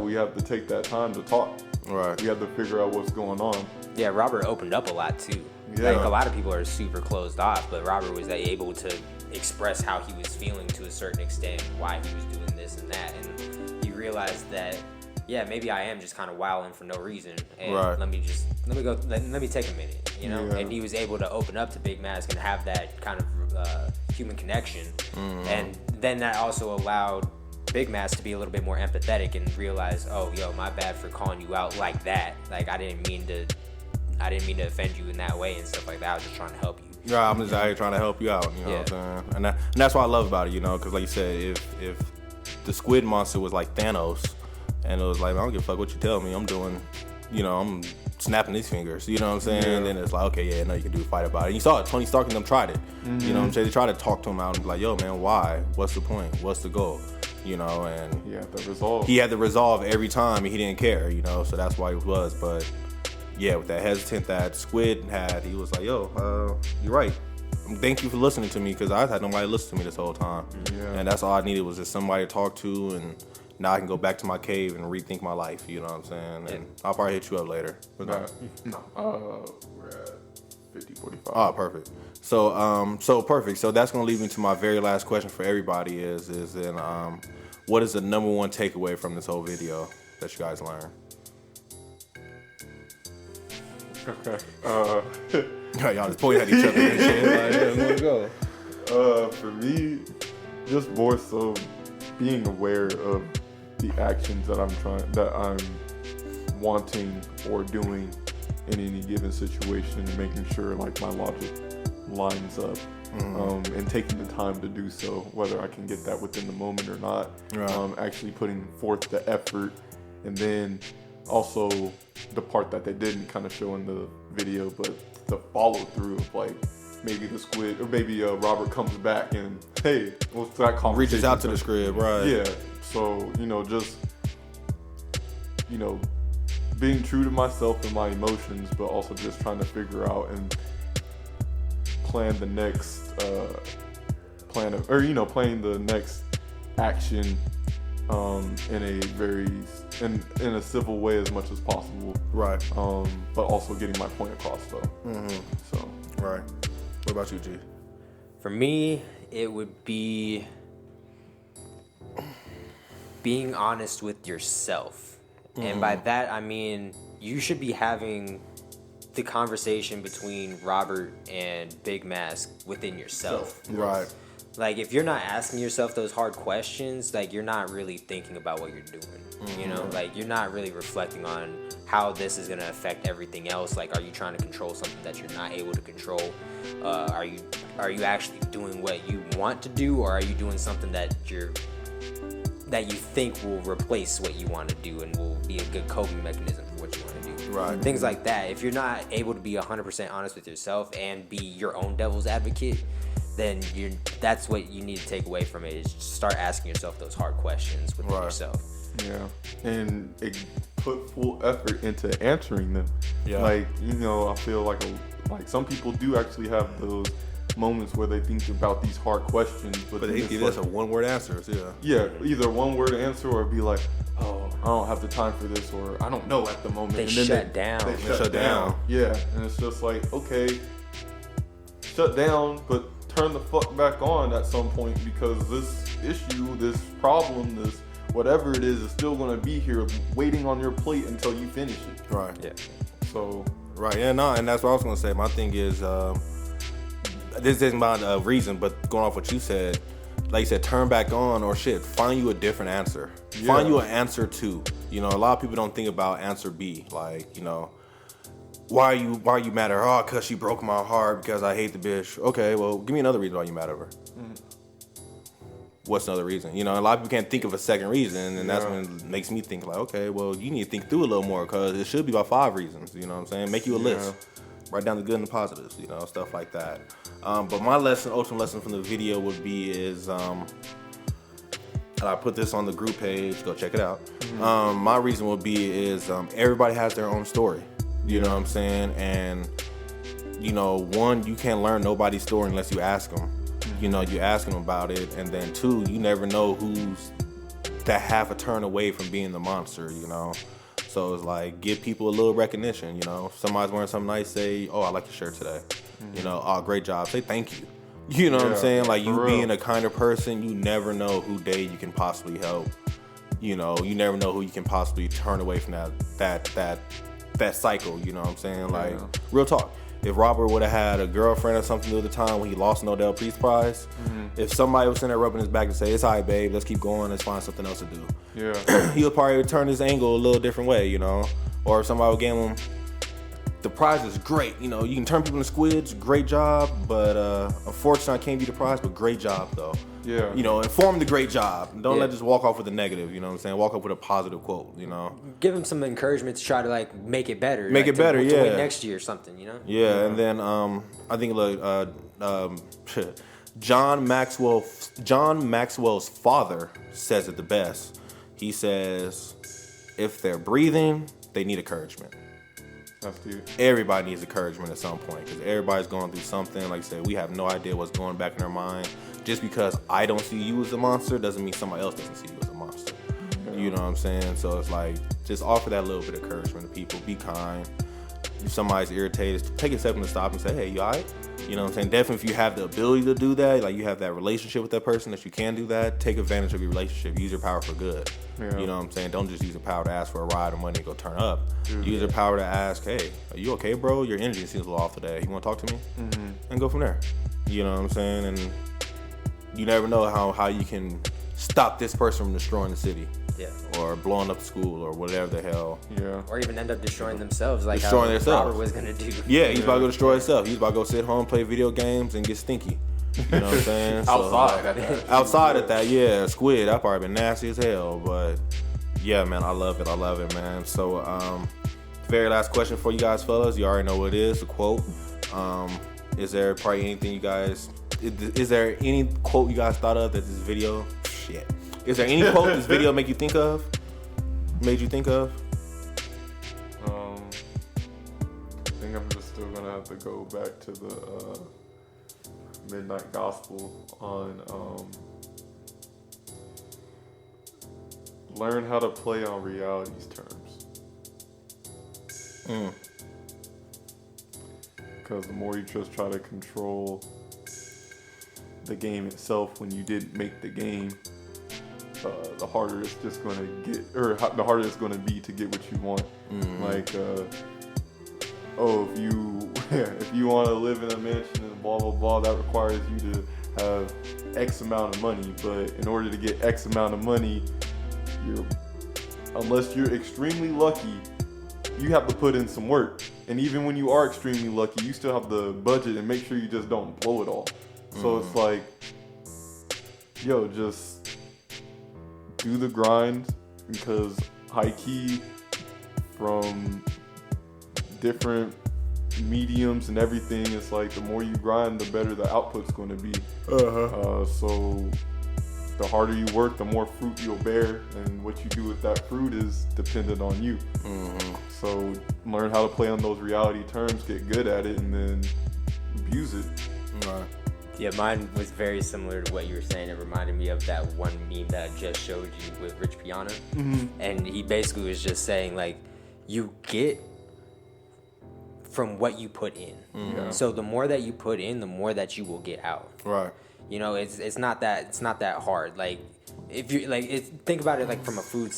we have to take that time to talk. Right. We have to figure out what's going on. Yeah, Robert opened up a lot too. Yeah. Like a lot of people are super closed off, but Robert was able to express how he was feeling to a certain extent, why he was doing this and that, and he realized that, yeah, maybe I am just kind of wilding for no reason, and let me take a minute, you know. Yeah. And he was able to open up to Big Mask and have that kind of human connection, and then that also allowed Big Mask to be a little bit more empathetic and realize, oh, yo, my bad for calling you out like that. Like I didn't mean to offend you in that way and stuff like that. I was just trying to help you. Yeah, I'm just out here trying to help you out. You know what I'm saying? And that's what I love about it, you know, because like you said, if the squid monster was like Thanos, and it was like, I don't give a fuck what you tell me, I'm doing, you know, I'm snapping these fingers, you know what I'm saying? And then it's like, okay, yeah, no, you can do a fight about it. And you saw it, Tony Stark and them tried it. You know what I'm saying? They tried to talk to him out and be like, yo, man, why? What's the point? What's the goal? You know, and he had the resolve. He had the resolve every time, and he didn't care, you know, so that's why he was. But yeah, with that hesitant that Squid had, he was like, yo, you're right. Thank you for listening to me, because I had nobody listen to me this whole time. Yeah. And that's all I needed was just somebody to talk to, and now I can go back to my cave and rethink my life, you know what I'm saying? And I'll probably hit you up later. We're at 50:45. Oh, perfect. So perfect. So that's gonna lead me to my very last question for everybody is what is the number one takeaway from this whole video that you guys learned? Okay. Y'all just pointing at each other and shit. Like, yeah, let's go. For me, just more so being aware of the actions that I'm wanting or doing in any given situation, and making sure like my logic lines up, and taking the time to do so, whether I can get that within the moment or not. Right. Actually putting forth the effort, and then also the part that they didn't kind of show in the video, but the follow through of like maybe the squid or maybe Robert comes back and hey, what's that conversation? Reaches out to the squid, right? Yeah. So just being true to myself and my emotions, but also just trying to figure out and plan the next playing the next action in a civil way as much as possible. Right. But also getting my point across though. So. Right. What about you, G? For me, it would be being honest with yourself. And by that, I mean, you should be having the conversation between Robert and Big Mask within yourself. Right. Like, if you're not asking yourself those hard questions, like, you're not really thinking about what you're doing. You know, like, you're not really reflecting on how this is going to affect everything else. Like, are you trying to control something that you're not able to control? Are you actually doing what you want to do, or are you doing something that you think will replace what you want to do and will be a good coping mechanism for what you want to do? Right. Things like that. If you're not able to be 100% honest with yourself and be your own devil's advocate, then that's what you need to take away from it, is start asking yourself those hard questions within yourself. Yeah, and put full effort into answering them. Yeah. Like, I feel like some people do actually have those moments where they think about these hard questions, but they give us a one-word answers. Yeah, either one-word answer or be like, oh, I don't have the time for this, or I don't know at the moment. They shut down. They shut down. Yeah, and it's just like, okay, shut down, but turn the fuck back on at some point, because this issue, this problem, this whatever it is still going to be here waiting on your plate until you finish it. Right. Yeah. So. Right. Yeah. No. And that's what I was going to say. My thing is, this isn't about a reason, but going off what you said, like you said, turn back on, or shit, find you a different answer. Yeah. Find you an answer two. A lot of people don't think about answer B. Like, why are you mad at her? Oh, because she broke my heart because I hate the bitch. Okay, well, give me another reason why you mad at her. What's another reason? A lot of people can't think of a second reason, and that's when it makes me think like, okay, well, you need to think through a little more, because it should be about 5 reasons. You know what I'm saying? Make you a list. Write down the good and the positives, stuff like that. But my ultimate lesson from the video would be and I put this on the group page, go check it out. My reason would be everybody has their own story. You know what I'm saying? And, one, you can't learn nobody's story unless you ask them. You ask them about it. And then 2, you never know who's that half a turn away from being the monster, So it's like, give people a little recognition, you know. If somebody's wearing something nice, say, oh, I like your shirt today. You know, oh, great job. Say thank you. You know what I'm saying? Like, you being a kind of person, you never know who day you can possibly help. You know, you never know who you can possibly turn away from that cycle, you know what I'm saying? Like, real talk. If Robert would have had a girlfriend or something the other time when he lost an Odell Peace Prize, if somebody was in there rubbing his back and say, it's all right, babe, let's keep going, let's find something else to do. Yeah. He would probably turn his angle a little different way, you know? Or if somebody would give him, the prize is great, you know, you can turn people into squids, great job, but unfortunately I can't be the prize, but great job though. Yeah. You know, inform the great job. Don't let just walk off with a negative, you know what I'm saying? Walk up with a positive quote, you know? Give him some encouragement to try to, like, make it better. Make like, it better, to win next year or something, you know? Yeah, and then I think John Maxwell's father says it the best. He says, if they're breathing, they need encouragement. That's deep. Everybody needs encouragement at some point because everybody's going through something. Like I said, we have no idea what's going back in their mind. Just because I don't see you as a monster doesn't mean somebody else doesn't see you as a monster. Yeah. You know what I'm saying? So it's like, just offer that little bit of encouragement to people. Be kind. If somebody's irritated, take a second to stop and say, hey, you all right? You know what I'm saying? Definitely if you have the ability to do that, like you have that relationship with that person that you can do that, take advantage of your relationship. Use your power for good. Yeah. You know what I'm saying? Don't just use your power to ask for a ride or money and go turn up. Use your power to ask, hey, are you okay, bro? Your energy seems a little off today. You want to talk to me? And go from there. You know what I'm saying? And you never know how you can stop this person from destroying the city. Yeah. Or blowing up the school or whatever the hell. Yeah. Or even end up destroying themselves, like destroying how themselves. Robert was gonna do. Yeah, he's about to go destroy himself. He's about to go sit home, play video games, and get stinky. You know what I'm saying? Outside at that. Outside at that, yeah. Squid, that probably been nasty as hell. But yeah, man, I love it, man. So, very last question for you guys, fellas. You already know what it is, a quote. Is there probably anything you guys... Is there any quote you guys thought of that this video... Shit. Is there any quote this video made you think of? I think I'm just still gonna have to go back to the Midnight Gospel on learn how to play on reality's terms. Because the more you just try to control the game itself when you didn't make the game, the harder it's just going to get, or the harder it's going to be to get what you want. Like, if you want to live in a mansion and blah, blah, blah, that requires you to have X amount of money. But in order to get X amount of money, unless you're extremely lucky, you have to put in some work. And even when you are extremely lucky, you still have the budget and make sure you just don't blow it all. So it's like, yo, just do the grind, because high key from different mediums and everything, it's like the more you grind, the better the output's going to be. So the harder you work, the more fruit you'll bear, and what you do with that fruit is dependent on you. So learn how to play on those reality terms, get good at it, and then abuse it. Yeah, mine was very similar to what you were saying. It reminded me of that one meme that I just showed you with Rich Piana. And he basically was just saying, like, you get from what you put in. So the more that you put in, the more that you will get out. Right. You know, it's not that hard. Like, if you think about it like from a food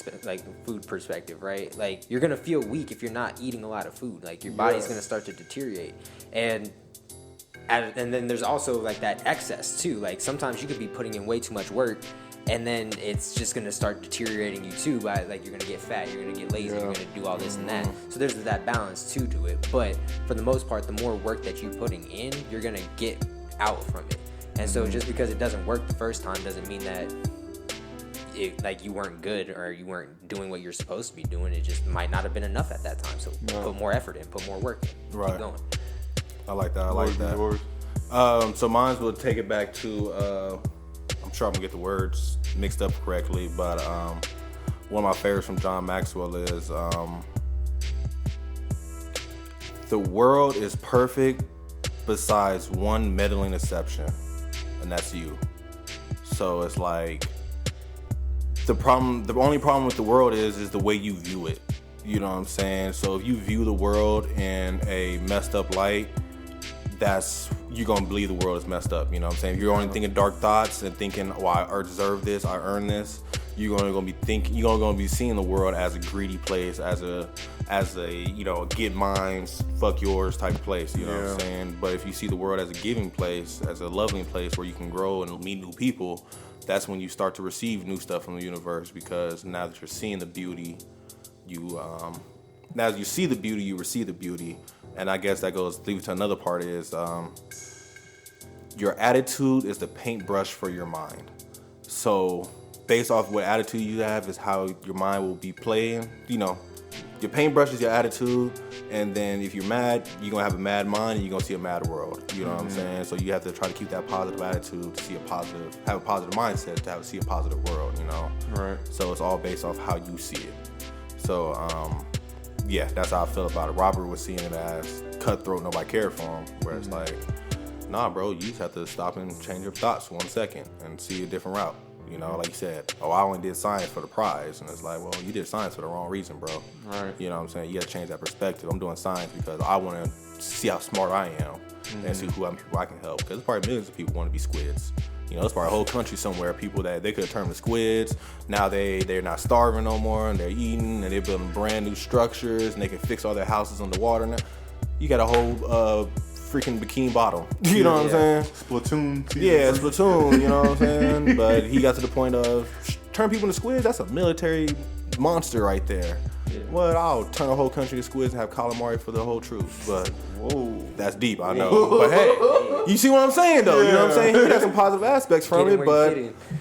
perspective, right? Like, you're gonna feel weak if you're not eating a lot of food. Like, your body's gonna start to deteriorate, and then there's also like that excess too. Like, sometimes you could be putting in way too much work, and then it's just gonna start deteriorating you too. By like, you're gonna get fat, you're gonna get lazy, you're gonna do all this and that. So there's that balance too to it. But for the most part, the more work that you're putting in, you're gonna get out from it. And so just because it doesn't work the first time doesn't mean that you weren't good or you weren't doing what you're supposed to be doing. It just might not have been enough at that time. So put more effort in, put more work in. Keep going. I like that. So mine will take it back to, I'm sure I'm gonna get the words mixed up correctly, but one of my favorites from John Maxwell is, the world is perfect besides one meddling exception, and that's you. So it's like, the only problem with the world is the way you view it. You know what I'm saying? So if you view the world in a messed up light, you're gonna believe the world is messed up. You know what I'm saying? If you're only thinking dark thoughts and thinking, "Well, I deserve this, I earn this," you're gonna be seeing the world as a greedy place, as a get mines, fuck yours type of place. You know what I'm saying? But if you see the world as a giving place, as a loving place where you can grow and meet new people, that's when you start to receive new stuff from the universe. Because now that you're seeing the beauty, now as you see the beauty, you receive the beauty. And I guess that leads to another part is your attitude is the paintbrush for your mind. So based off what attitude you have is how your mind will be playing. You know, your paintbrush is your attitude, and then if you're mad, you're gonna have a mad mind and you're gonna see a mad world. You know what I'm saying? So you have to try to keep that positive attitude to have a positive mindset to see a positive world, you know? Right. So it's all based off how you see it. So yeah, that's how I feel about it. Robert was seeing it as cutthroat, nobody cared for him, where it's like, nah, bro, you just have to stop and change your thoughts 1 second and see a different route. You know, like you said, I only did science for the prize. And it's like, well, you did science for the wrong reason, bro. Right. You know what I'm saying? You got to change that perspective. I'm doing science because I want to see how smart I am and see who I can help. Because there's probably millions of people want to be squids. You know, there's probably a whole country somewhere, people that they could have turned to squids. Now they're not starving no more, and they're eating, and they're building brand new structures, and they can fix all their houses underwater now. You got a whole freaking Bikini Bottom. You know what I'm saying? Splatoon. Yeah, Splatoon, you know what I'm saying? But he got to the point of turn people into squids. That's a military monster right there. Yeah. Well, I'll turn a whole country to squids and have calamari for the whole truth. But whoa, that's deep, I know. But hey, you see what I'm saying though? Yeah. You know what I'm saying? He got some positive aspects from it,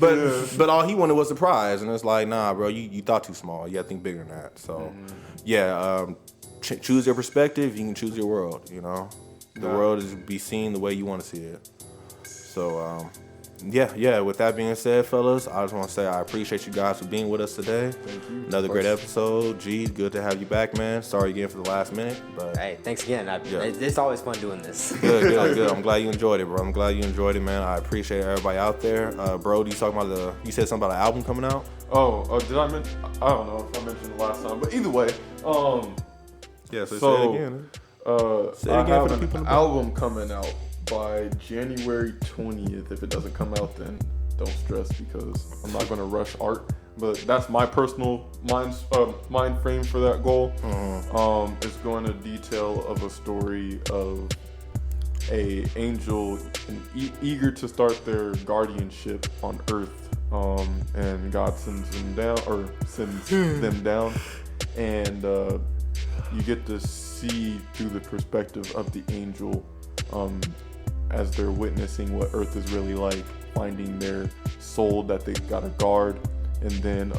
but all he wanted was the prize, and it's like, nah, bro, you thought too small. You got to think bigger than that. So, choose your perspective. You can choose your world. You know. The world is be seen the way you want to see it. So, with that being said, fellas, I just want to say I appreciate you guys for being with us today. Thank you. Another great episode. G, good to have you back, man. Sorry again for the last minute. But hey, thanks again. It's always fun doing this. Good. I'm glad you enjoyed it, bro. I'm glad you enjoyed it, man. I appreciate everybody out there. Bro, you said something about an album coming out? Did I mention? I don't know if I mentioned the last time, but either way, yeah, so say it again. I have an album coming out by January 20th. If it doesn't come out, then don't stress because I'm not going to rush art. But that's my personal mind frame for that goal. It's going to detail of a story of a angel eager to start their guardianship on Earth, and God sends them down, and you get to see through the perspective of the angel as they're witnessing what Earth is really like, finding their soul that they gotta guard, and then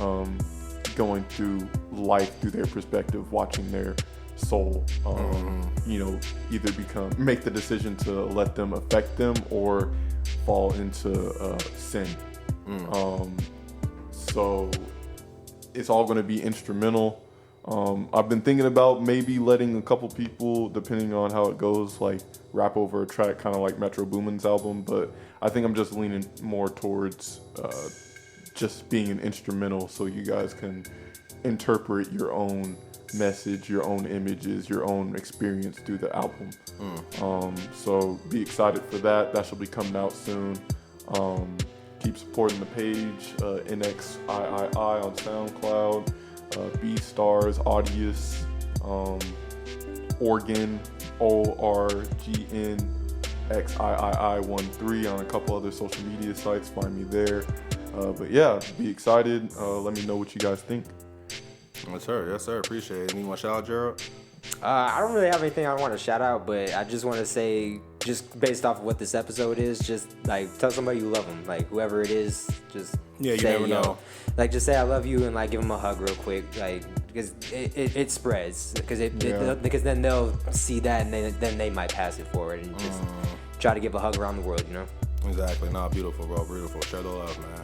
going through life through their perspective, watching their soul either make the decision to let them affect them or fall into sin. So it's all going to be instrumental. I've been thinking about maybe letting a couple people, depending on how it goes, like rap over a track, kind of like Metro Boomin's album, but I think I'm just leaning more towards just being an instrumental so you guys can interpret your own message, your own images, your own experience through the album. So be excited for that. That should be coming out soon. Keep supporting the page, NXIII on SoundCloud, B-Stars, Audius, Organ, ORGNXIII13 on a couple other social media sites. Find me there. But yeah, be excited. Let me know what you guys think. Yes, sir. Appreciate it. Any more shout out, Gerald? I don't really have anything I want to shout out, but I just want to say, just based off of what this episode is, just like tell somebody you love them, like whoever it is, just you say, never know. Like just say I love you and like give them a hug real quick, like because it spreads, because because then they'll see that and then they might pass it forward and just try to give a hug around the world, you know? Exactly. Nah, beautiful, bro. Beautiful. Share the love, man.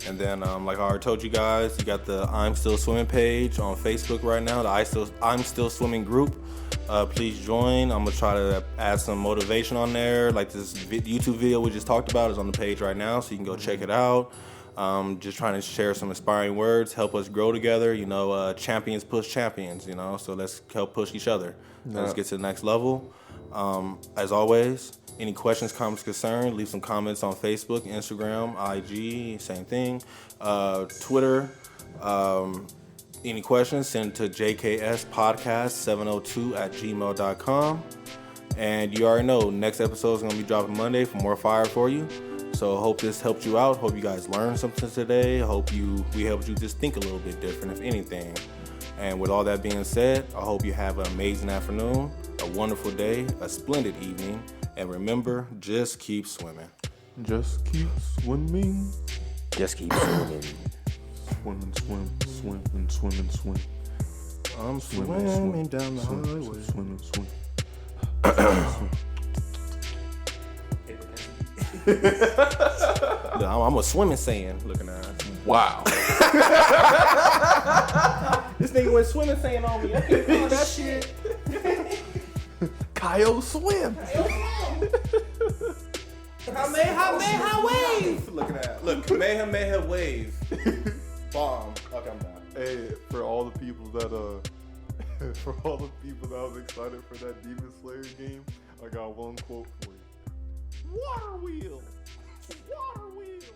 And then, like I already told you guys, you got the I'm Still Swimming page on Facebook right now, the I'm Still Swimming group. Please join. I'm going to try to add some motivation on there. Like this YouTube video we just talked about is on the page right now, so you can go check it out. Just trying to share some inspiring words, help us grow together. You know, champions push champions, you know, so let's help push each other. Let's get to the next level. As always, any questions, comments, concerns, leave some comments on Facebook, Instagram, IG, same thing, Twitter. Any questions, send to jkspodcast702@gmail.com. And you already know, next episode is going to be dropping Monday for more fire for you. So hope this helped you out. Hope you guys learned something today. We helped you just think a little bit different, if anything. And with all that being said, I hope you have an amazing afternoon, a wonderful day, a splendid evening. And remember, just keep swimming. Just keep swimming. Just keep swimming. Swim, swim, and swim, and swim. I'm swimming down the highway. Swim, swim. I'm a swimming saying looking at us. Wow. This nigga went swimming saying on me. I can't find that shit. Kyle swim. Kamehameha wave. Looking at look, Kamehameha wave. Bomb. Okay, I'm done. Hey, for all the people that was excited for that Demon Slayer game, I got one quote for you. Water wheel. Water wheel.